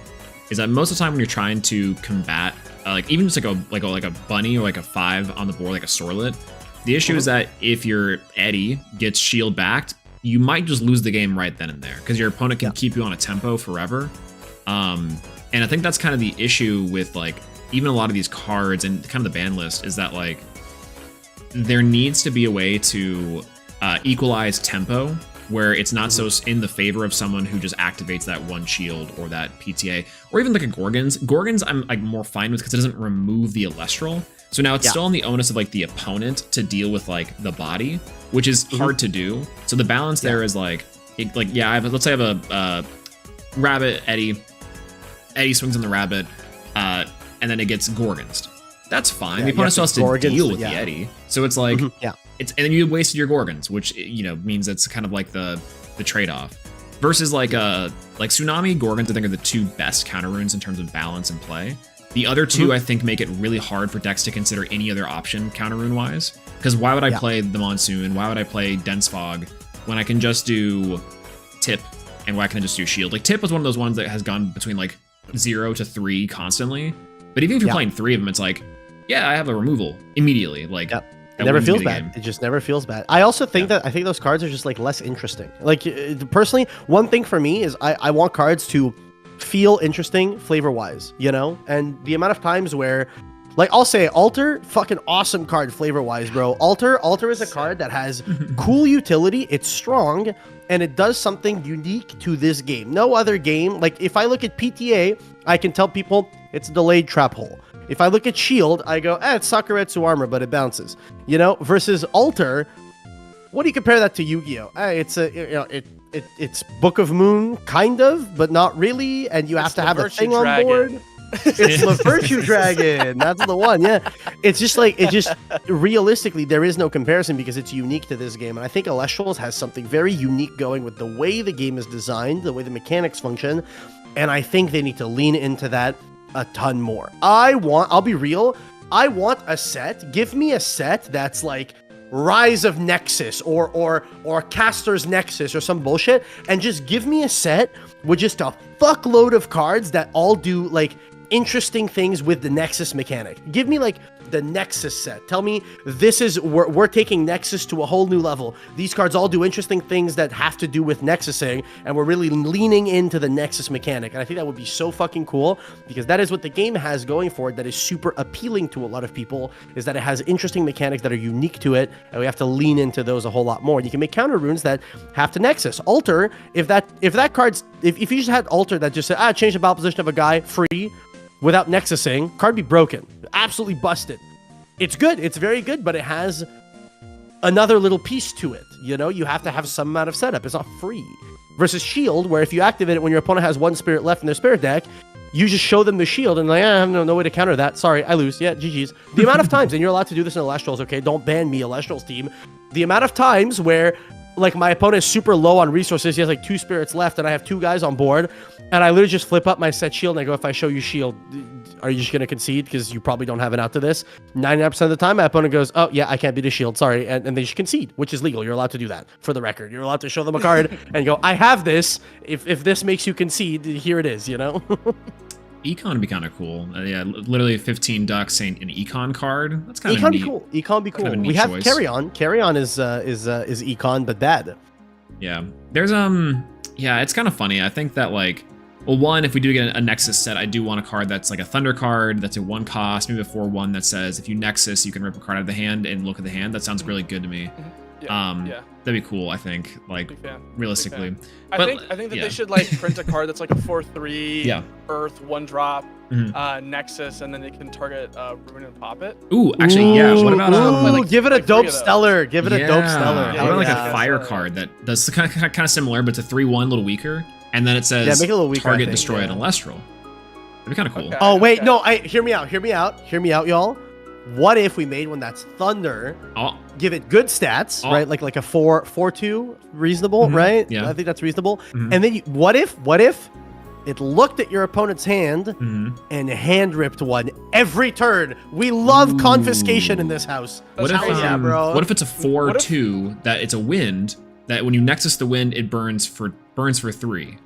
is that most of the time when you're trying to combat, like even just like a bunny or like a 5 on the board, like a Sorlet, the issue is that if your Eddie gets shield backed, you might just lose the game right then and there because your opponent can keep you on a tempo forever. And I think that's kind of the issue with like even a lot of these cards and kind of the ban list is that like there needs to be a way to equalize tempo where it's not so in the favor of someone who just activates that one shield or that PTA or even like a Gorgons. Gorgons I'm like more fine with because it doesn't remove the Elestral. So now it's still on the onus of like the opponent to deal with like the body, which is hard to do. So the balance there is like, let's say I have a rabbit Eddie. Eddie swings on the rabbit, and then it gets Gorgonsed. That's fine. The opponent still has to deal with the Eddie. So it's like, and then you wasted your Gorgons, which means it's kind of like the trade-off. Versus like Tsunami, Gorgons I think are the 2 best counter runes in terms of balance and play. The other 2 I think make it really hard for decks to consider any other option counter rune wise. Because why would I play the Monsoon? Why would I play Dense Fog when I can just do Tip and why can I just do Shield? Like Tip was one of those ones that has gone between like 0 to 3 constantly. But even if you're playing 3 of them, it's like, yeah, I have a removal immediately. Like it never feels bad. It just never feels bad. I also think that I think those cards are just like less interesting. Like personally, one thing for me is I want cards to feel interesting flavor wise, and the amount of times where like I'll say Alter, fucking awesome card flavor wise, bro. Alter is a card that has cool utility, it's strong, and it does something unique to this game. No other game, like if I look at PTA, I can tell people it's a delayed trap hole. If I look at Shield, I go, it's Sakuretsu armor, but it bounces. Versus Alter, what do you compare that to Yu-Gi-Oh? It's it's Book of Moon, kind of, but not really, and you have to have a thing on board. It's the Virtue Dragon. That's the one. Yeah. It's just realistically, there is no comparison because it's unique to this game. And I think Elestrals has something very unique going with the way the game is designed, the way the mechanics function. And I think they need to lean into that a ton more. I'll be real. I want a set. Give me a set that's like Rise of Nexus or Caster's Nexus or some bullshit. And just give me a set with just a fuckload of cards that all do like interesting things with the Nexus mechanic. Give me like the Nexus set. Tell me this is we're taking Nexus to a whole new level. These cards all do interesting things that have to do with Nexusing, and we're really leaning into the Nexus mechanic. And I think that would be so fucking cool because that is what the game has going for it that is super appealing to a lot of people, is that it has interesting mechanics that are unique to it, and we have to lean into those a whole lot more. You can make counter runes that have to Nexus. Alter, if you just had Alter that just said, change the battle position of a guy free, without nexusing, card be broken. Absolutely busted. It's good. It's very good, but it has another little piece to it. You have to have some amount of setup. It's not free. Versus Shield, where if you activate it when your opponent has 1 spirit left in their spirit deck, you just show them the shield and like, I have no way to counter that. Sorry, I lose. Yeah, GG's. The amount of times, and you're allowed to do this in Elestrals, okay? Don't ban me, Elestrals team. The amount of times where like my opponent is super low on resources, he has like 2 spirits left and I have 2 guys on board, and I literally just flip up my set shield and I go, if I show you shield, are you just going to concede because you probably don't have an out to this? 99% of the time my opponent goes, oh yeah, I can't beat a shield, sorry, and they just concede, which is legal. You're allowed to do that, for the record. You're allowed to show them a card and go, I have this, if this makes you concede, here it is. Econ would be kind of cool. Yeah, literally 15 ducks saying an Econ card. That's kind of neat. Econ be cool. Econ be cool. Kind of we have choice. Carry On. Carry On is Econ, but bad. Yeah. There's yeah, it's kind of funny. I think that like, well, one, if we do get a Nexus set, I do want a card that's like a Thunder card that's a 1 cost, maybe a 4/1 that says if you Nexus, you can rip a card out of the hand and look at the hand. That sounds really good to me. That'd be cool. I think, like, Big fan. realistically. Big fan. I think that they should like print a card that's like a 4/3 Earth 1-drop Nexus, and then they can target Ruin and pop it. Ooh, actually, yeah. What about give it a dope stellar? Give it a dope stellar. How about like a fire card that does kind of similar, but it's a 3/1, a little weaker, and then it says make it a little weaker, target, destroy an Elestral. That'd be kind of cool. Okay. Oh wait, no, hear me out, y'all. What if we made one that's Thunder? Give it good stats, right? Like a 4/2, reasonable, right? Yeah, I think that's reasonable. And then what if it looked at your opponent's hand and hand ripped one every turn? We love confiscation in this house. What if, bro? What if it's a 4/2 that it's a wind that when you Nexus the wind, it burns for 3?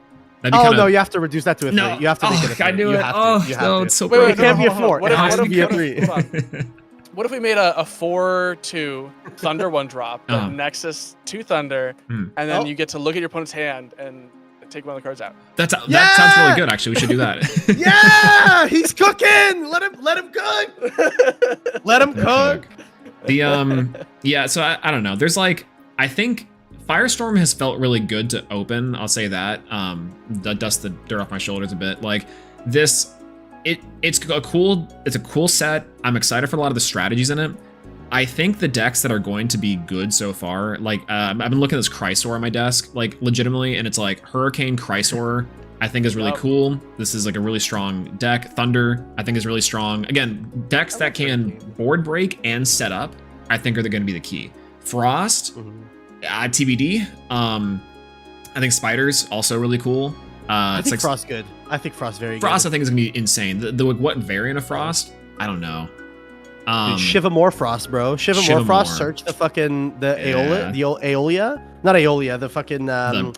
No, you have to reduce that to a 3. No. You have to make it a 3. I knew it. It's so wait, great. it can't be a 4. It has to be a 3. What if we made a 4/2 Thunder 1-drop, Nexus 2 Thunder, and then you get to look at your opponent's hand and take one of the cards out? That sounds really good. Actually, we should do that. Yeah, he's cooking. Let him cook. Let him cook. So I don't know. There's like, I think Firestorm has felt really good to open. I'll say that. That dust the dirt off my shoulders a bit. Like this, it's a cool set. I'm excited for a lot of the strategies in it. I think the decks that are going to be good so far, like I've been looking at this Chrysor on my desk, like legitimately, and it's like Hurricane Chrysor, I think is really cool. This is like a really strong deck. Thunder, I think is really strong. Again, decks that can board break and set up, I think are going to be the key. Frost, TBD. I think Spider's also really cool. I think Frost good. I think Frost very good. Frost, I think is gonna be insane. The what variant of Frost? I don't know. Dude, Shivamore Frost, bro. Shivamore Frost. Search the Aeolia, not Aeolia. The fucking the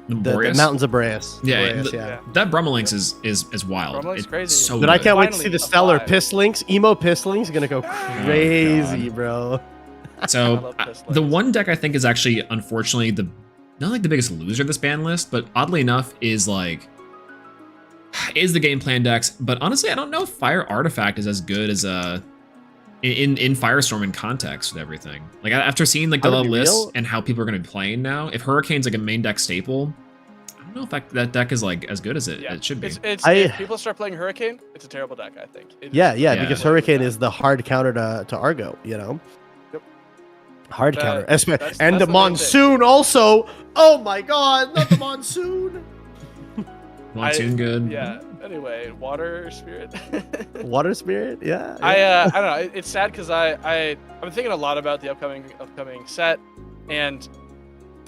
Mountains of Boreas. That Brummelinx is wild. Brummelinx crazy. It's so But I can't wait to Finally, see the a stellar 5. Pislinks. Emo Pislinks is gonna go crazy, bro. So the one deck I think is actually, unfortunately, not like the biggest loser of this ban list, but oddly enough is the game plan decks. But honestly, I don't know if Fire Artifact is as good as in Firestorm in context with everything. Like after seeing like the list and how people are going to be playing now, if Hurricane's like a main deck staple, I don't know if that deck is like as good as it should be. If people start playing Hurricane, it's a terrible deck, I think. Because Hurricane is the hard counter to Argo, you know. Hard counter. And the Monsoon also. Oh my god, not the Monsoon. Monsoon good. Yeah. Anyway, Water Spirit. Water Spirit, yeah. I don't know. It's sad because I've been thinking a lot about the upcoming set, and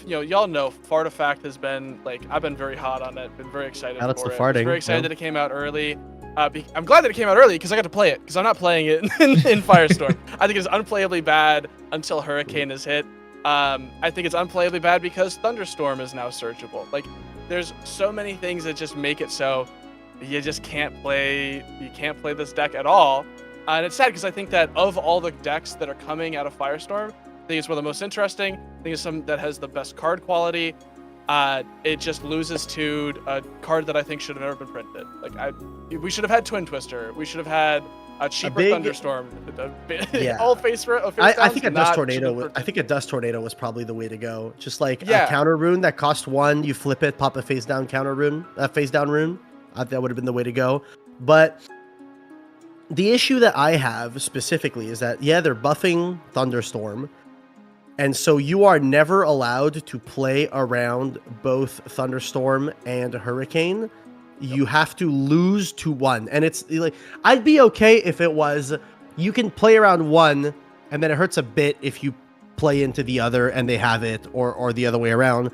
y'all know Fartifact has been like, I've been very hot on it, been very excited for it. I was very excited that it came out early. I'm glad that it came out early because I got to play it, because I'm not playing it in Firestorm. I think it's unplayably bad until Hurricane is hit. I think it's unplayably bad because Thunderstorm is now searchable. Like, there's so many things that just make it so you just can't play this deck at all. And it's sad because I think that of all the decks that are coming out of Firestorm, I think it's one of the most interesting. I think it's some that has the best card quality. It just loses to a card that I think should have never been printed. Like, we should have had Twin Twister. We should have had a cheaper Thunderstorm. All face I think a Dust Tornado. I think a Dust Tornado was probably the way to go. Just like a counter rune that cost 1, you flip it, pop a face down counter rune, face down rune. That would have been the way to go. But the issue that I have specifically is that they're buffing Thunderstorm. And so you are never allowed to play around both Thunderstorm and Hurricane. You have to lose to one. And it's like, I'd be okay if it was, you can play around one and then it hurts a bit if you play into the other and they have it, or the other way around.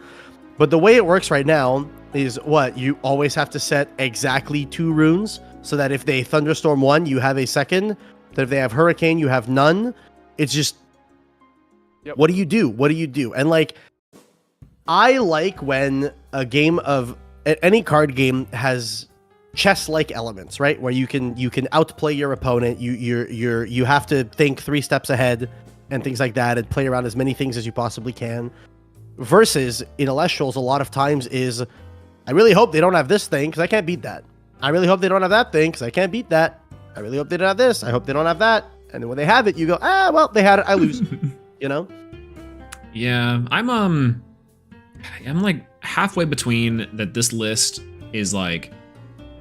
But the way it works right now is you always have to set exactly 2 runes, so that if they Thunderstorm 1, you have a second. That if they have Hurricane, you have none. It's just, what do you do? What do you do? And like, I like when a game of any card game has chess-like elements, right? Where you can outplay your opponent. You have to think 3 steps ahead and things like that, and play around as many things as you possibly can. Versus in Elestrals, a lot of times is, I really hope they don't have this thing because I can't beat that. I really hope they don't have that thing because I can't beat that. I really hope they don't have this. I hope they don't have that. And then when they have it, you go, well, they had it. I lose. You know? Yeah, I'm like halfway between that. This list is like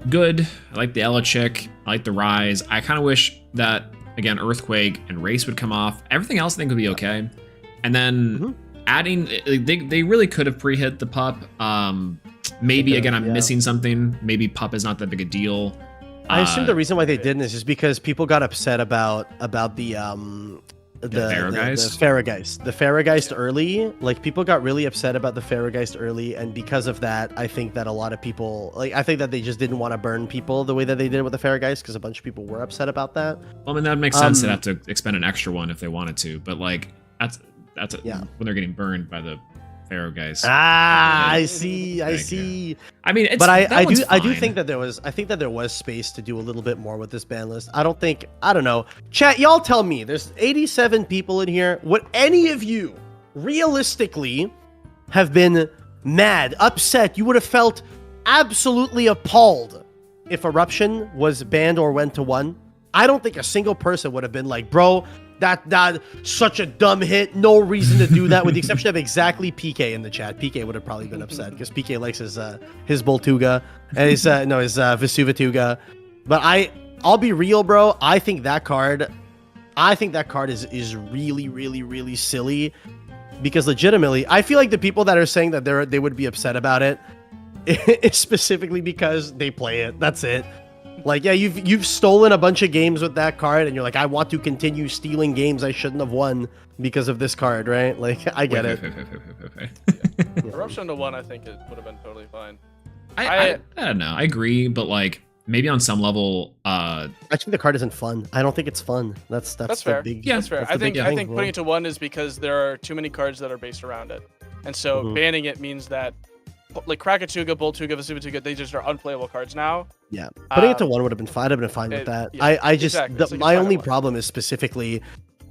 good. I like the Ela chick. I like the Rise. I kind of wish that again Earthquake and Race would come off. Everything else I think would be okay. And then adding, they really could have pre-hit the pup. Maybe again I'm missing something. Maybe pup is not that big a deal. I assume the reason why they didn't is just because people got upset about the Farrageist early. Like people got really upset about the Farrageist early, and because of that, I think that a lot of people I think that they just didn't want to burn people the way that they did with the Farrageist because a bunch of people were upset about that. Well, I mean that would make sense. They'd have to expend an extra one if they wanted to, but like that's when they're getting burned by the Farrageist. I see. I mean, but I do think that there was space to do a little bit more with this ban list. I don't know. Chat, y'all tell me. There's 87 people in here. Would any of you realistically have been mad, upset? You would have felt absolutely appalled if Eruption was banned or went to 1? I don't think a single person would have been like, bro, that such a dumb hit. No reason to do that, with the exception of exactly PK in the chat. PK would have probably been upset because PK likes his Boltuga and his Vesuvituga. But I'll be real, bro. I think that card is really, really, really silly because legitimately, I feel like the people that are saying that they would be upset about it, it's specifically because they play it. That's it. Like, yeah, you've stolen a bunch of games with that card, and you're like, I want to continue stealing games I shouldn't have won because of this card, right? Like, I get it. Eruption to 1, I think it would have been totally fine. I don't know. I agree, but like maybe on some level, I think the card isn't fun. I don't think it's fun. That's fair. Big, that's fair. I think thing, putting it to 1 is because there are too many cards that are based around it, and so banning it means that like Krakatuga, Boltuga, Vesuvituga, they just are unplayable cards now. Yeah, putting it to 1 would have been fine. I'd have been fine with that. Yeah, I just exactly. My only problem is specifically,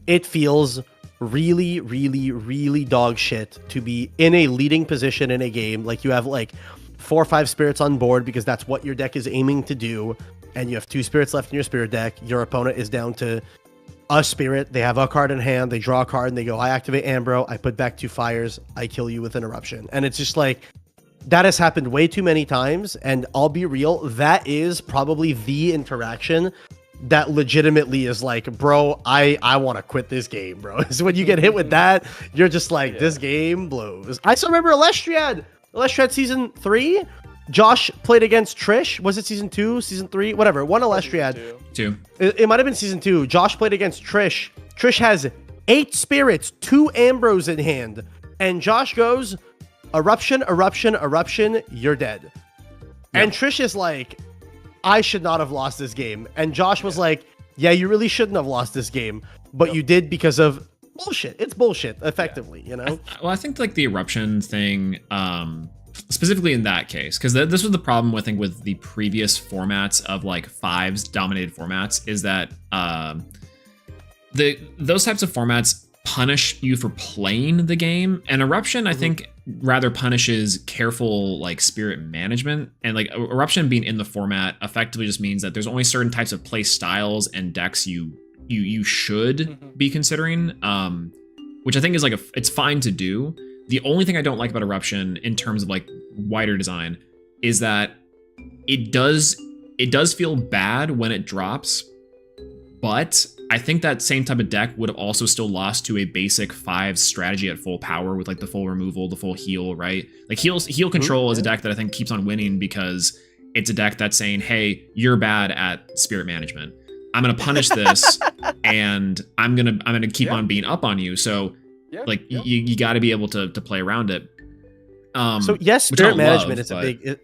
it feels really, really, really dog shit to be in a leading position in a game. Like you have like 4 or 5 spirits on board because that's what your deck is aiming to do, and you have 2 spirits left in your spirit deck. Your opponent is down to a spirit. They have a card in hand. They draw a card and they go, I activate Ambro. I put back 2 fires. I kill you with an eruption. And it's just like, that has happened way too many times, and I'll be real, that is probably the interaction that legitimately is like, bro, I want to quit this game, bro. So when you get hit with that, you're just like, this game blows. I still remember Elestrals season 3. Josh played against Trish. Was it season 2, season 3? Whatever. One Elestrals. 2. It might have been season 2. Josh played against Trish. Trish has 8 spirits, 2 Ambros in hand, and Josh goes, Eruption, you're dead. Yep. And Trish is like, I should not have lost this game. And Josh was like, yeah, you really shouldn't have lost this game, but you did because of bullshit. It's bullshit, effectively, you know? I think like the Eruption thing, specifically in that case, because this was the problem I think with the previous formats of like 5s dominated formats, is that those types of formats punish you for playing the game, and Eruption I think rather punishes careful like spirit management. And like Eruption being in the format effectively just means that there's only certain types of play styles and decks you should be considering, which I think is like it's fine to do. The only thing I don't like about Eruption in terms of like wider design is that it does feel bad when it drops, but I think that same type of deck would have also still lost to a basic 5 strategy at full power with like the full removal, the full heal, right? Like heal control is a deck that I think keeps on winning because it's a deck that's saying, hey, you're bad at spirit management. I'm gonna punish this, and I'm gonna keep on being up on you. So you got to be able to play around it. So yes, spirit management is a big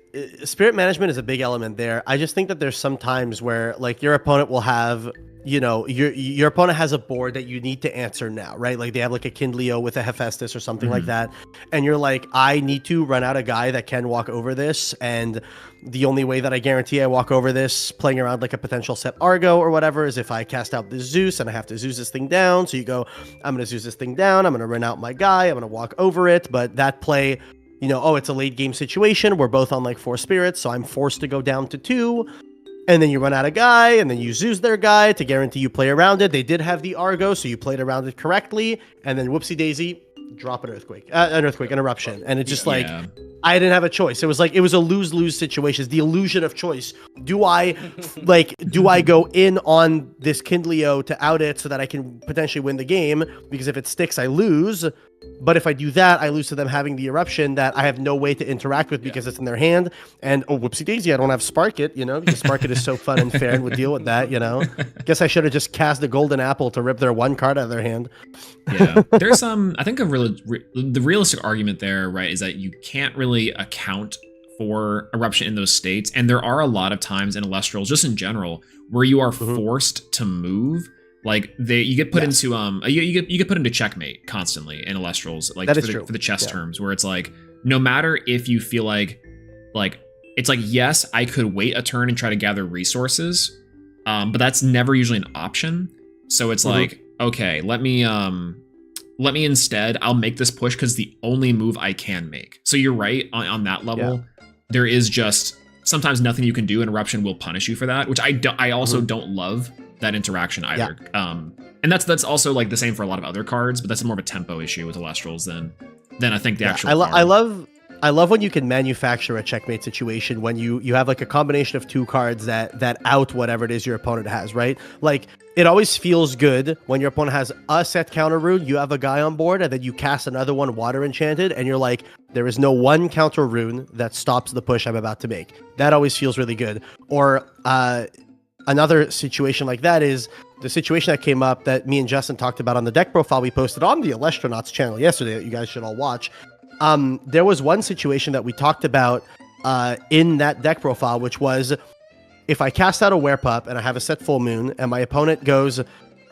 spirit management is a big element there. I just think that there's some times where like your opponent will have, you know, your opponent has a board that you need to answer now, right? Like they have like a Kindleo with a Hephaestus or something like that, and you're like, I need to run out a guy that can walk over this, and the only way that I guarantee I walk over this playing around like a potential set Argo or whatever is if I cast out this Zeus and I have to Zeus this thing down. So you go, I'm gonna Zeus this thing down, I'm gonna run out my guy, I'm gonna walk over it, but that play, you know, oh, it's a late game situation. We're both on like 4 spirits, so I'm forced to go down to 2. And then you run out of guy, and then you Zeus their guy to guarantee you play around it. They did have the Argo, so you played around it correctly. And then whoopsie daisy, drop an eruption, and it's just like Yeah. I didn't have a choice. It was like it was a lose-lose situation. It's the illusion of choice. Do I go in on this Kindleo to out it so that I can potentially win the game? Because if it sticks, I lose. But if I do that, I lose to them having the eruption that I have no way to interact with because it's in their hand. And oh, whoopsie daisy, I don't have Spark It, because Spark It is so fun and fair and would deal with that, Guess I should have just cast a golden apple to rip their one card out of their hand. Yeah, there's I think the realistic argument there, right, is that you can't really account for eruption in those states, and there are a lot of times in Elestrals, just in general, where you are forced to move. Like you get put into you get put into checkmate constantly in Elestrals, like for the chess terms, where it's like no matter if you feel like it's like yes, I could wait a turn and try to gather resources, but that's never usually an option. So it's like, okay, let me instead, I'll make this push because the only move I can make. So you're right on that level. Yeah. There is just sometimes nothing you can do, and eruption will punish you for that, which I also don't love that interaction either. Yeah. And that's also like the same for a lot of other cards, but that's more of a tempo issue with Elestrals than I think the actual card. I love when you can manufacture a checkmate situation when you have like a combination of two cards that out whatever it is your opponent has, right? Like it always feels good when your opponent has a set counter rune, you have a guy on board, and then you cast another one water enchanted, and you're like, there is no one counter rune that stops the push I'm about to make. That always feels really good. Or another situation like that is the situation that came up that me and Justin talked about on the deck profile we posted on the Elestrals channel yesterday that you guys should all watch. There was one situation that we talked about in that deck profile, which was if I cast out a Werepup and I have a set full moon and my opponent goes,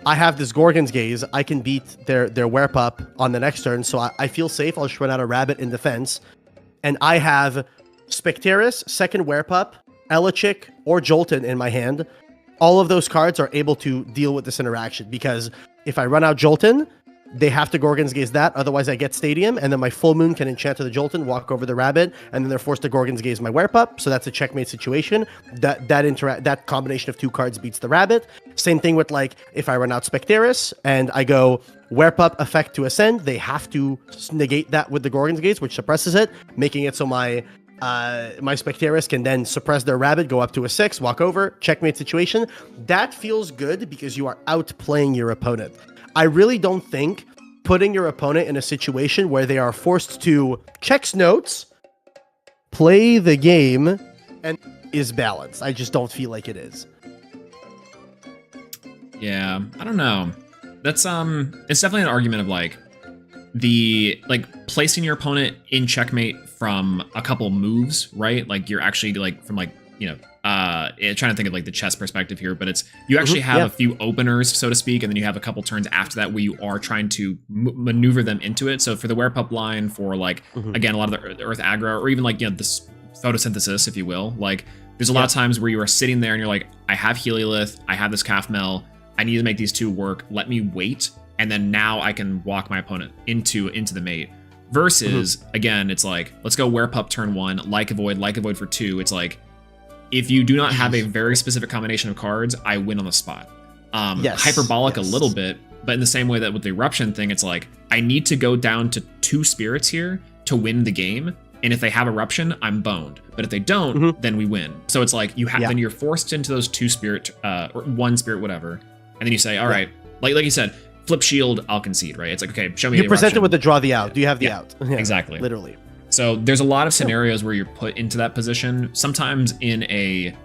I have this Gorgon's Gaze, I can beat their Werepup on the next turn, so I feel safe. I'll just run out a Rabbit in defense. And I have Specteris, second Werepup, Elechick, or Jolton in my hand. All of those cards are able to deal with this interaction because if I run out Jolton, they have to Gorgon's Gaze that, otherwise I get Stadium, and then my full moon can enchant to the Jolton, walk over the Rabbit, and then they're forced to Gorgon's Gaze my Werepup, so that's a checkmate situation. That combination of two cards beats the Rabbit. Same thing with like, if I run out Specteris, and I go Werepup effect to ascend, they have to negate that with the Gorgon's Gaze, which suppresses it, making it so my Specteris can then suppress their Rabbit, go up to a 6, walk over, checkmate situation. That feels good because you are outplaying your opponent. I really don't think putting your opponent in a situation where they are forced to check notes, play the game, and is balanced. I just don't feel like it is. Yeah, I don't know. That's it's definitely an argument of like placing your opponent in checkmate from a couple moves, right? Like you're actually like from like, trying to think of like the chess perspective here, but it's you actually have a few openers, so to speak, and then you have a couple turns after that where you are trying to maneuver them into it. So for the Werepup line, for like again a lot of the Earth aggro, or even like this photosynthesis, if you will, like there's a lot of times where you are sitting there and you're like, I have Heliolith, I have this Calf-Mel, I need to make these two work. Let me wait, and then now I can walk my opponent into the mate. Versus again, it's like let's go Werepup turn 1, like a void for 2. It's like, if you do not have a very specific combination of cards, I win on the spot. Hyperbolic a little bit, but in the same way that with the eruption thing, it's like, I need to go down to 2 spirits here to win the game. And if they have eruption, I'm boned. But if they don't, then we win. So it's like, then you're forced into those 2 spirit, or 1 spirit, whatever. And then you say, all right, like you said, flip shield, I'll concede, right? It's like, okay, show me the eruption. You're presented with the draw the out. Do you have the out? Yeah, exactly. Literally. So there's a lot of scenarios where you're put into that position, sometimes in a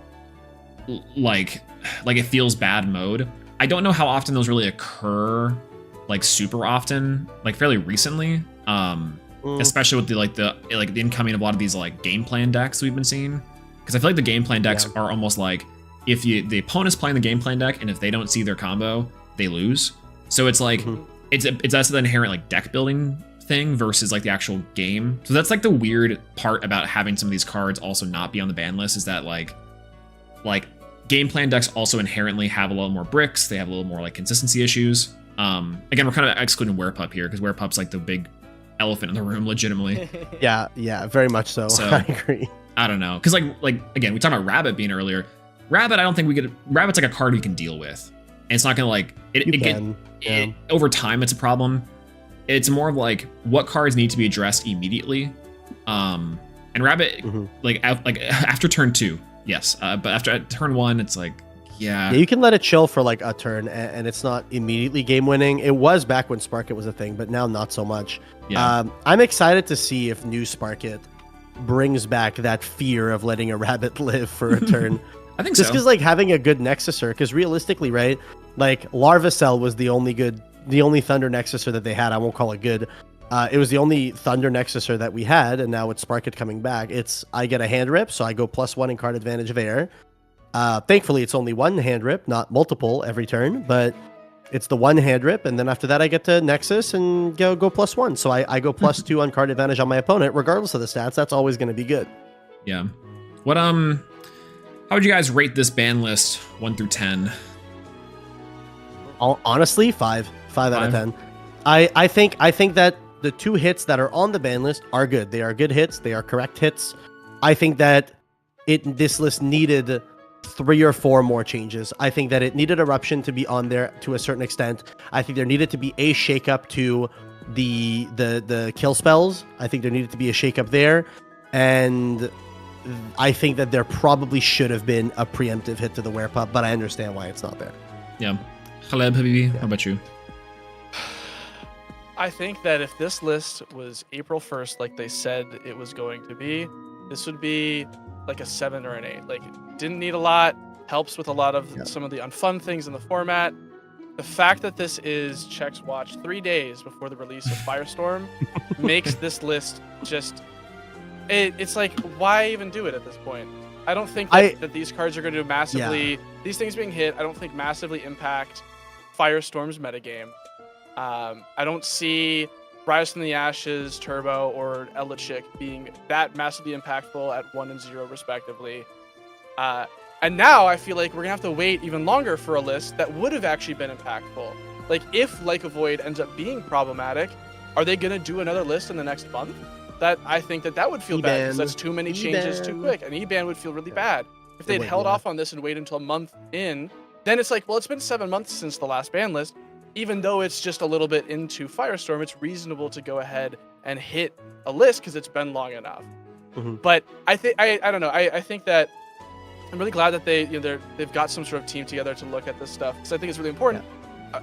like it feels bad mode. I don't know how often those really occur, like super often, like fairly recently. Especially with the incoming of a lot of these like game plan decks we've been seeing. Because I feel like the game plan decks are almost like if the opponent's playing the game plan deck and if they don't see their combo, they lose. So it's like it's that's the inherent like deck building thing versus like the actual game. So that's like the weird part about having some of these cards also not be on the ban list, is that like game plan decks also inherently have a little more bricks. They have a little more like consistency issues. Again, we're kind of excluding Werepup here because Werepup's like the big elephant in the room, legitimately. yeah, very much so. I agree. I don't know, because like again, we talked about Rabbit being earlier. Rabbit, I don't think we could. Rabbit's like a card we can deal with, and it's not gonna like it over time. It's a problem. it's more of like what cards need to be addressed immediately. And Rabbit, like after turn 2, yes, but after turn 1, it's like, yeah, you can let it chill for like a turn, and it's not immediately game winning. It was back when Spark It was a thing, but now not so much. Yeah. I'm excited to see if new Spark It brings back that fear of letting a rabbit live for a turn. I think just so. because like having a good Nexuser, because realistically, right, like Larva Cell was the only Thunder Nexuser that they had. I won't call it good. It was the only Thunder Nexuser that we had, and now with Spark It coming back, I get a hand rip, so I go +1 in card advantage there. Thankfully, it's only one hand rip, not multiple every turn, but it's the one hand rip, and then after that, I get to Nexus and go +1. So I go +2 on card advantage on my opponent, regardless of the stats. That's always going to be good. Yeah. What how would you guys rate this ban list 1 through 10? Honestly, 5 out of 10. I think that the 2 hits that are on the ban list are good. They are good hits. They are correct hits. I think that this list needed 3 or 4 more changes. I think that it needed Eruption to be on there to a certain extent. I think there needed to be a shakeup to the kill spells. I think there needed to be a shakeup there, and I think that there probably should have been a preemptive hit to the Werepup, but I understand why it's not there. Yeah. Khaleb, Habibi, how about you? I think that if this list was April 1st, like they said it was going to be, this would be like a 7 or an 8. Like, didn't need a lot, helps with a lot of some of the unfun things in the format. The fact that this is Check's Watch 3 days before the release of Firestorm makes this list just... It's like, why even do it at this point? I don't think that these cards are going to massively... Yeah. These things being hit, I don't think massively impact Firestorm's metagame. I don't see Rise from the Ashes, Turbo, or Elachik being that massively impactful at 1 and 0 respectively. And now I feel like we're gonna have to wait even longer for a list that would have actually been impactful. Like, if Like a Void ends up being problematic, are they gonna do another list in the next month? That I think that would feel bad, because that's too many changes too quick. An E-ban would feel really bad. If they'd held off on this and waited until a month in, then it's like, well, it's been 7 months since the last ban list. Even though it's just a little bit into Firestorm, it's reasonable to go ahead and hit a list because it's been long enough. But I think I don't know. I think that I'm really glad that they've got some sort of team together to look at this stuff, because I think it's really important. Yeah.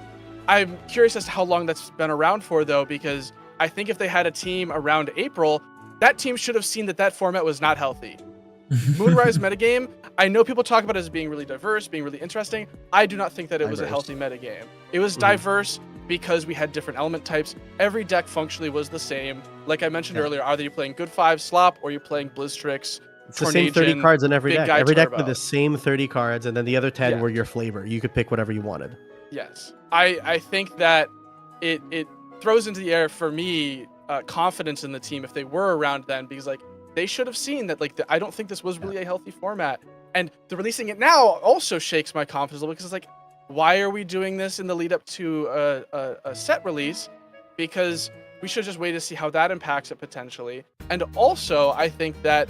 I'm curious as to how long that's been around for, though, because I think if they had a team around April, that team should have seen that format was not healthy. Moonrise metagame, I know people talk about it as being really diverse, being really interesting. I do not think that it was a healthy metagame. It was diverse because we had different element types. Every deck functionally was the same. Like I mentioned earlier, either you're playing good 5 slop or you're playing Blizztrix. It's the same 30 cards in every deck. Every deck with the same 30 cards, and then the other 10 were your flavor. You could pick whatever you wanted. Yes. I think that it throws into the air for me confidence in the team if they were around then, because like they should have seen that I don't think this was really a healthy format. And the releasing it now also shakes my confidence a little, because it's like, why are we doing this in the lead up to a set release? Because we should just wait to see how that impacts it potentially. And also, I think that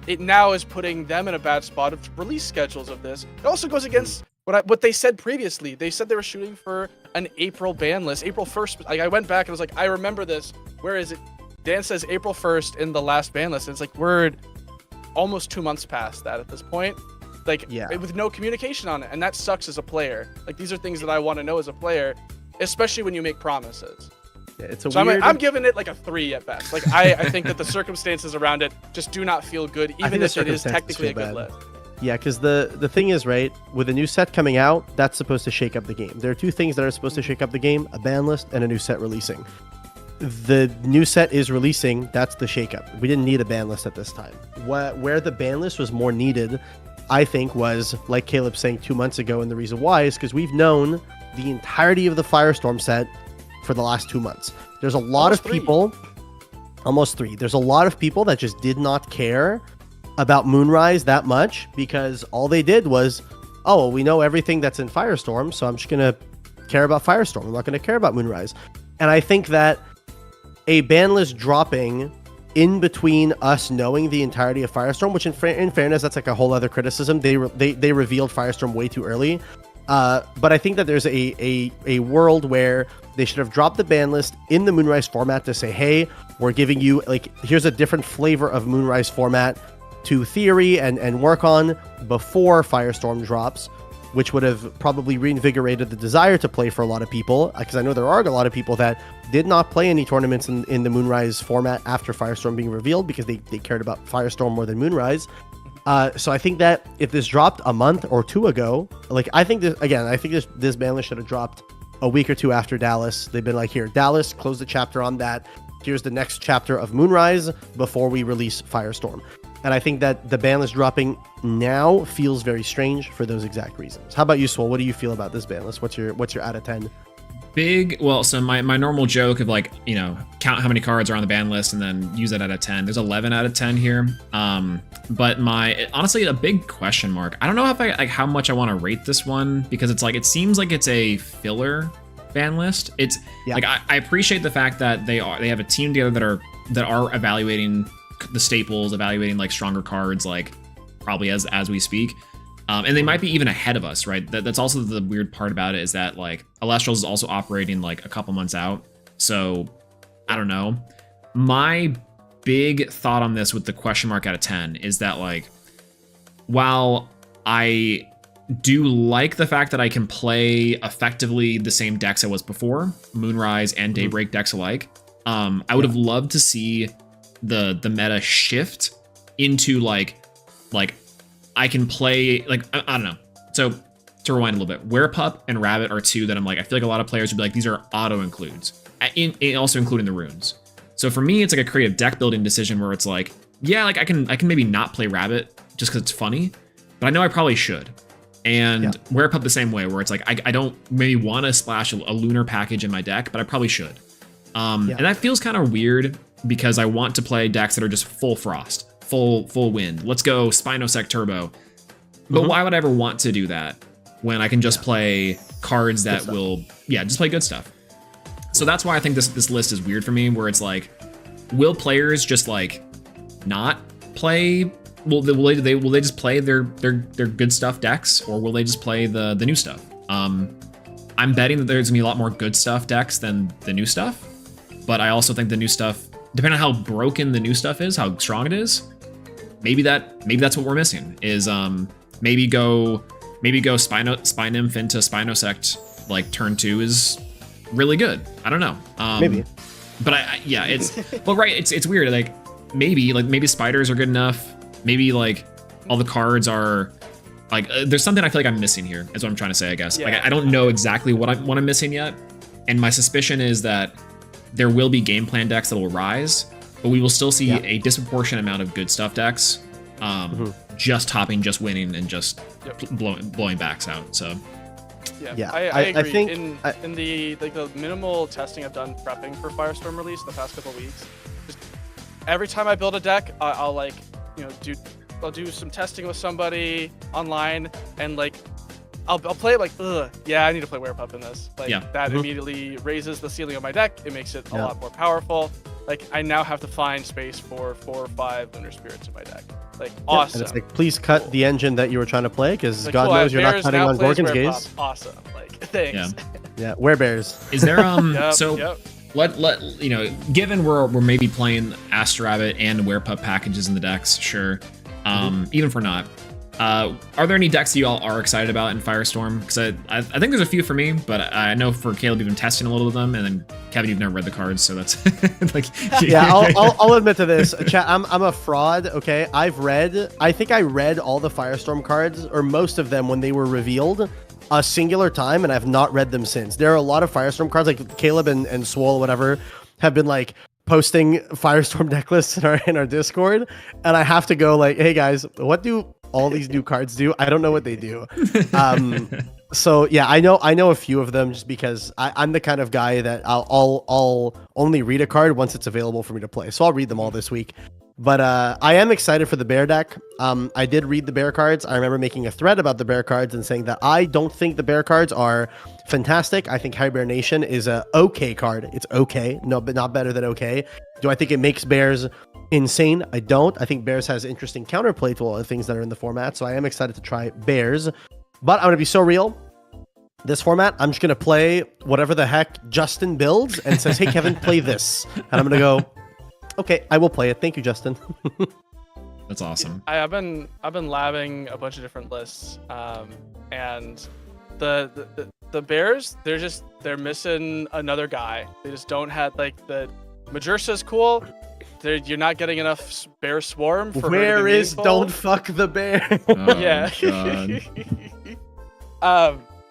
it now is putting them in a bad spot of release schedules of this. It also goes against what they said previously. They said they were shooting for an April ban list, April 1st. Like, I went back and was like, I remember this. Where is it? Dan says April 1st in the last ban list. And it's like, we're almost 2 months past that at this point. Like, with no communication on it. And that sucks as a player. Like, these are things that I want to know as a player, especially when you make promises. Yeah, it's a so weird... I'm giving it like a 3 at best. Like, I think that the circumstances around it just do not feel good, even if it is technically a good list. Yeah, because the thing is, right, with a new set coming out, that's supposed to shake up the game. There are 2 things that are supposed to shake up the game: a ban list and a new set releasing. The new set is releasing, that's the shakeup. We didn't need a ban list at this time. Where the ban list was more needed, I think, was, like Caleb saying 2 months ago, and the reason why is because we've known the entirety of the Firestorm set for the last 2 months. There's a lot of people, almost 3. There's a lot of people that just did not care about Moonrise that much, because all they did was, oh, well, we know everything that's in Firestorm, so I'm just going to care about Firestorm. I'm not going to care about Moonrise. And I think that a ban list dropping in between us knowing the entirety of Firestorm, which in fairness, that's like a whole other criticism. They revealed Firestorm way too early. But I think that there's a world where they should have dropped the ban list in the Moonrise format to say, hey, we're giving you, like, here's a different flavor of Moonrise format to theory and work on before Firestorm drops, which would have probably reinvigorated the desire to play for a lot of people, because I know there are a lot of people that did not play any tournaments in the Moonrise format after Firestorm being revealed because they cared about Firestorm more than Moonrise. So I think that if this dropped a month or two ago, like, I think this ban list should have dropped a week or two after Dallas. They've been like, here, Dallas, close the chapter on that. Here's the next chapter of Moonrise before we release Firestorm. And I think that the ban list dropping now feels very strange for those exact reasons. How about you, Swole? What do you feel about this ban list? What's your out of 10? So my normal joke of, like, you know, count how many cards are on the ban list and then use that out of 10. There's 11 out of 10 here. But honestly, a big question mark. I don't know if how much I want to rate this one, because it's like, it seems like it's a filler ban list. It's like, I appreciate the fact that they have a team together that are evaluating the staples, evaluating, like, stronger cards, like, probably as we speak. And they might be even ahead of us, right? That's also the weird part about it, is that, like, Elestrals is also operating, like, a couple months out. So I don't know. My big thought on this with the question mark out of 10 is that, like, while I do like the fact that I can play effectively the same decks I was before, Moonrise and Daybreak decks alike, I would have loved to see the meta shift into, like I can play, like, I don't know. So to rewind a little bit, Werepup and Rabbit are two that I'm like, I feel like a lot of players would be like, these are auto includes, also including the runes. So for me, it's like a creative deck building decision where it's like, yeah, like I can maybe not play Rabbit just because it's funny, but I know I probably should. And Werepup the same way, where it's like, I don't maybe want to splash a lunar package in my deck, but I probably should. And that feels kind of weird because I want to play decks that are just full frost. Full wind. Let's go Spinosec Turbo. But why would I ever want to do that when I can just play cards that will, just play good stuff? So that's why I think this list is weird for me, where it's like, will players just, like, not play? Will they just play their good stuff decks, or will they just play the new stuff? I'm betting that there's gonna be a lot more good stuff decks than the new stuff, but I also think the new stuff, depending on how broken the new stuff is, how strong it is, maybe that's what we're missing, is maybe go Spinnymph into Spinosect, like, turn 2 is really good. I don't know. Maybe. But it's well, right, it's weird. Like maybe spiders are good enough. Maybe, like, all the cards are, like, there's something I feel like I'm missing here, is what I'm trying to say, I guess. Like, I don't know exactly what I'm missing yet. And my suspicion is that there will be game plan decks that will rise, but we will still see a disproportionate amount of good stuff decks, just topping, just winning, and just blowing backs out. So I agree. I think in the minimal testing I've done prepping for Firestorm release the past couple weeks, just every time I build a deck, I'll like, you know, I'll do some testing with somebody online, and, like, I'll play it like, I need to play Werepup in this. Like, that immediately raises the ceiling of my deck. It makes it a lot more powerful. Like, I now have to find space for 4 or 5 Lunar Spirits in my deck. Like, awesome. And it's like, please cut the engine that you were trying to play, because God knows you're not cutting on Gorgon's Gaze. Awesome. Like, thanks. Yeah, Werebears. Is there let you know, given we're maybe playing Astrarabbit and Werepup packages in the decks, sure. Even for not. Are there any decks that you all are excited about in Firestorm? Because I think there's a few for me, but I know for Caleb you've been testing a little of them, and then Kevin, you've never read the cards, so that's like I'll admit to this. Chat, I'm a fraud. Okay, I think I read all the Firestorm cards, or most of them, when they were revealed a singular time, and I've not read them since. There are a lot of Firestorm cards, like Caleb and Swole, whatever, have been, like, posting Firestorm deck lists in our Discord, and I have to go, like, hey guys, what do all these new cards do? I don't know what they do. So yeah, I know a few of them, just because I'm the kind of guy that I'll only read a card once it's available for me to play. So I'll read them all this week. But I am excited for the bear deck. I did read the bear cards. I remember making a thread about the bear cards and saying that I don't think the bear cards are fantastic. I think Hibernation is a okay card. It's okay, no, but not better than okay. Do I think it makes bears insane? I don't. I think bears has interesting counterplay to all the things that are in the format. So I am excited to try bears. But I'm going to be so real. this format, I'm just gonna play whatever the heck Justin builds and says, "Hey Kevin, play this," and I'm gonna go, "Okay, I will play it. Thank you, Justin." That's awesome. I've been labbing a bunch of different lists, and the Bears, they're missing another guy. They just don't have like the Majursa's cool. You're not getting enough bear swarm for Where is meaningful. Don't Fuck the Bear? Oh, Yeah. God.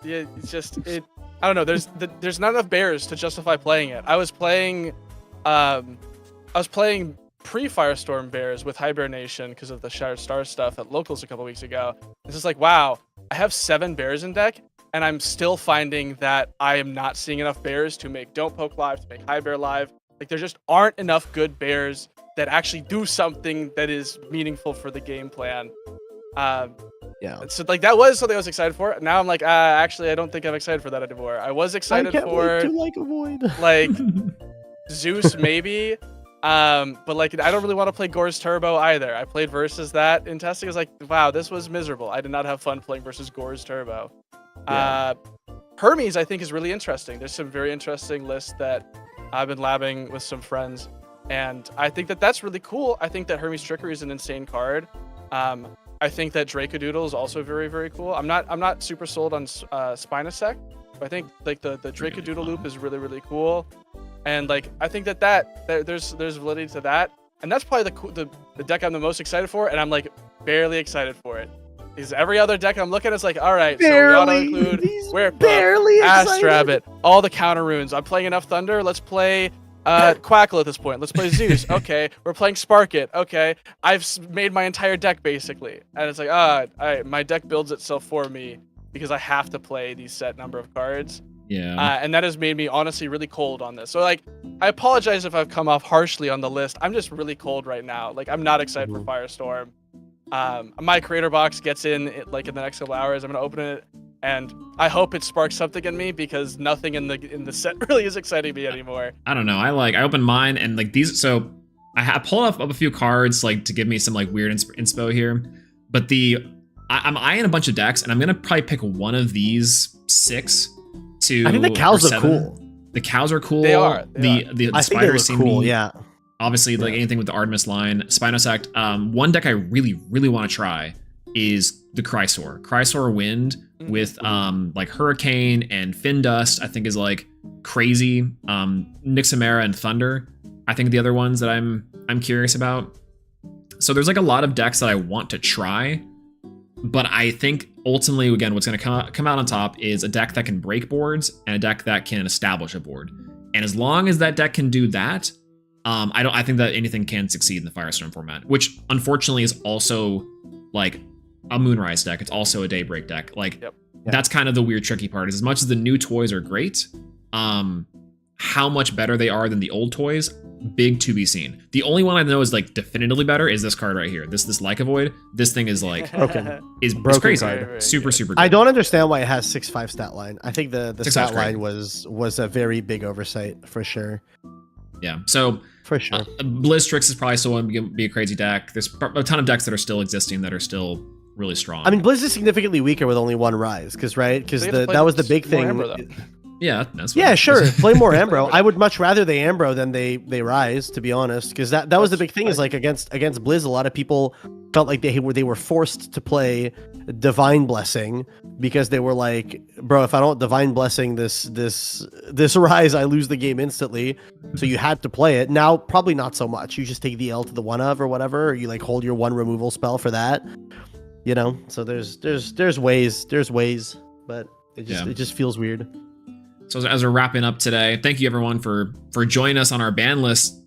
Yeah, it's just it. I don't know. There's not enough bears to justify playing it. I was playing pre-Firestorm bears with hibernation because of the Shattered Star stuff at locals a couple weeks ago. It's just like, wow, I have 7 bears in deck, and I'm still finding that I am not seeing enough bears to make Don't Poke live, to make High Bear live. Like there just aren't enough good bears that actually do something that is meaningful for the game plan. Yeah. So like that was something I was excited for. Now I'm like, actually, I don't think I'm excited for that anymore. I was excited for like a void. like Zeus maybe, but like I don't really want to play Gore's Turbo either. I played versus that in testing. I was like, wow, this was miserable. I did not have fun playing versus Gore's Turbo. Yeah. Hermes I think is really interesting. There's some very interesting lists that I've been labbing with some friends, and I think that that's really cool. I think that Hermes Trickery is an insane card. I think that Dracodoodle is also very, very cool. I'm not super sold on Spinosect, but I think like the Dracodoodle loop is really, really cool, and like I think that there's validity to that, and that's probably the deck I'm the most excited for, and I'm like barely excited for it. Because every other deck I'm looking at is like, all right, Barely. so we auto include Where Barely Ass excited. Rabbit, all the counter runes. I'm playing enough Thunder. Let's play Quackle at this point. Let's play Zeus. Okay, we're playing Spark It. Okay, I've made my entire deck basically, and it's like, my deck builds itself for me because I have to play these set number of cards. Yeah. And that has made me honestly really cold on this. So like, I apologize if I've come off harshly on the list. I'm just really cold right now. Like, I'm not excited for Firestorm. My creator box gets in like in the next couple hours. I'm gonna open it, and I hope it sparks something in me because nothing in the set really is exciting me anymore. I don't know. I opened mine and like these. So I pulled up a few cards like to give me some like weird inspo here. But I'm eyeing a bunch of decks, and I'm gonna probably pick one of these 6 to. I think the cows or are 7. cool. The cows are cool. They are. The I think they spiders look seem cool. neat. Yeah. Obviously, like anything with the Artemis line, Spinosect. One deck I really, really want to try is the Chrysor. Chrysor Wind with like Hurricane and Fin Dust, I think is like crazy. Nixamera and Thunder, I think are the other ones that I'm curious about. So there's like a lot of decks that I want to try, but I think ultimately, again, what's going to come out on top is a deck that can break boards and a deck that can establish a board. And as long as that deck can do that, I think that anything can succeed in the Firestorm format, which unfortunately is also like a Moonrise deck. It's also a Daybreak deck. Like that's kind of the weird tricky part is as much as the new toys are great, how much better they are than the old toys, big to be seen. The only one I know is like definitively better is this card right here. This Lycovoid. This thing is like Broken. is Broken crazy. card. Super good. I don't understand why it has 6/5 stat line. I think the 6/5 stat is great. line was a very big oversight for sure. Yeah. So For sure. Blizztrix is probably still going to be a crazy deck. There's a ton of decks that are still existing that are still really strong. I mean, Blizz is significantly weaker with only 1 rise, because that was the big thing. Yeah, that's Yeah, fine. sure. Play more Ambro. I would much rather they Ambro than they rise, to be honest, because that was the big thing. Is like against Blizz, a lot of people felt like they were forced to play Divine Blessing because they were like, bro, if I don't Divine Blessing this rise, I lose the game instantly. So you had to play it. Now probably not so much. You just take the L to the 1 of or whatever, or you like hold your 1 removal spell for that. You know, so there's ways, but it just feels weird. So as we're wrapping up today, thank you everyone for joining us on our ban list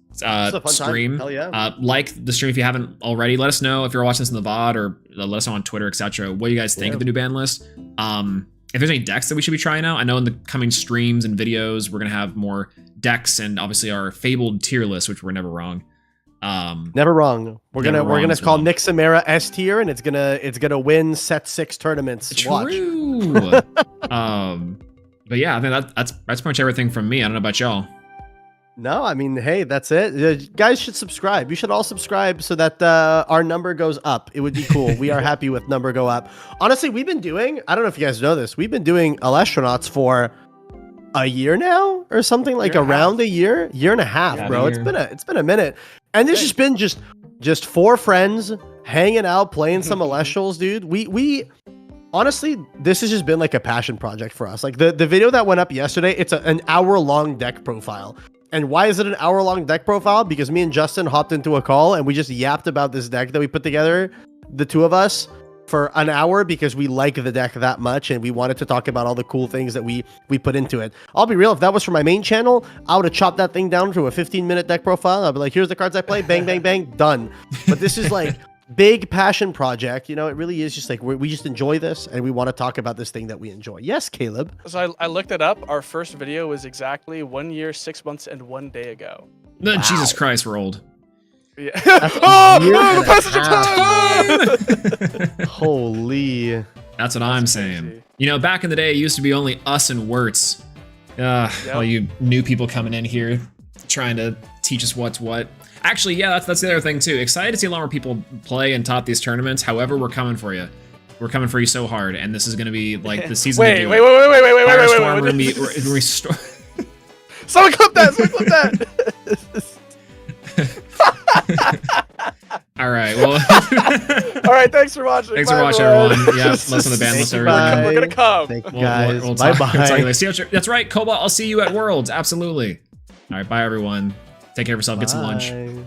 stream. Hell yeah. Like the stream if you haven't already. Let us know if you're watching this in the VOD, or let us know on Twitter, etc. What you guys think of the new ban list. If there's any decks that we should be trying out, I know in the coming streams and videos we're gonna have more decks and obviously our fabled tier list, which we're never wrong. Never wrong. We're Never gonna wrong call as well. Nixamera S tier, and it's gonna win set 6 tournaments. Watch. True. But yeah, I think that's pretty much everything from me. I don't know about y'all. No, I mean, hey, that's it. You guys should subscribe. You should all subscribe so that our number goes up. It would be cool. We are happy with number go up. Honestly, we've been doing, I don't know if you guys know this, we've been doing Elestrals for a year now or something, like around a year and a half, Yeah, bro. a year. It's been a minute. And this has been just 4 friends hanging out, playing some Elestrals, dude. We honestly, this has just been like a passion project for us. Like the video that went up yesterday, it's an hour-long deck profile. And why is it an hour-long deck profile? Because me and Justin hopped into a call and we just yapped about this deck that we put together, the two of us, for an hour because we like the deck that much and we wanted to talk about all the cool things that we put into it. I'll be real, if that was for my main channel, I would have chopped that thing down to a 15-minute deck profile. I'd be like, here's the cards I play, bang, bang, bang, done. But this is like big passion project, you know. It really is just like we just enjoy this and we want to talk about this thing that we enjoy. Yes, Caleb. So I looked it up. Our first video was exactly 1 year, 6 months, and 1 day ago. No, Jesus Christ, we're old. Yeah. the passage of time! Holy. That's what I'm saying. You know, back in the day, it used to be only us and Wirtz. All you new people coming in here trying to teach us what's what. Actually, yeah, that's the other thing too. Excited to see a lot more people play and top these tournaments. However, we're coming for you. We're coming for you so hard, and this is going to be like the season. Wait. Firestorm, we're going to restore. Someone clip that! Someone clip that! All right, well. All right, thanks for watching. Thanks for watching, everyone. Yeah, listen to the Banlist, everyone. We're gonna come. Thank you guys. We'll bye talk bye. later. See you, that's right, Cobalt. I'll see you at Worlds. Absolutely. All right, bye, everyone. Take care of yourself. Get some lunch. Bye.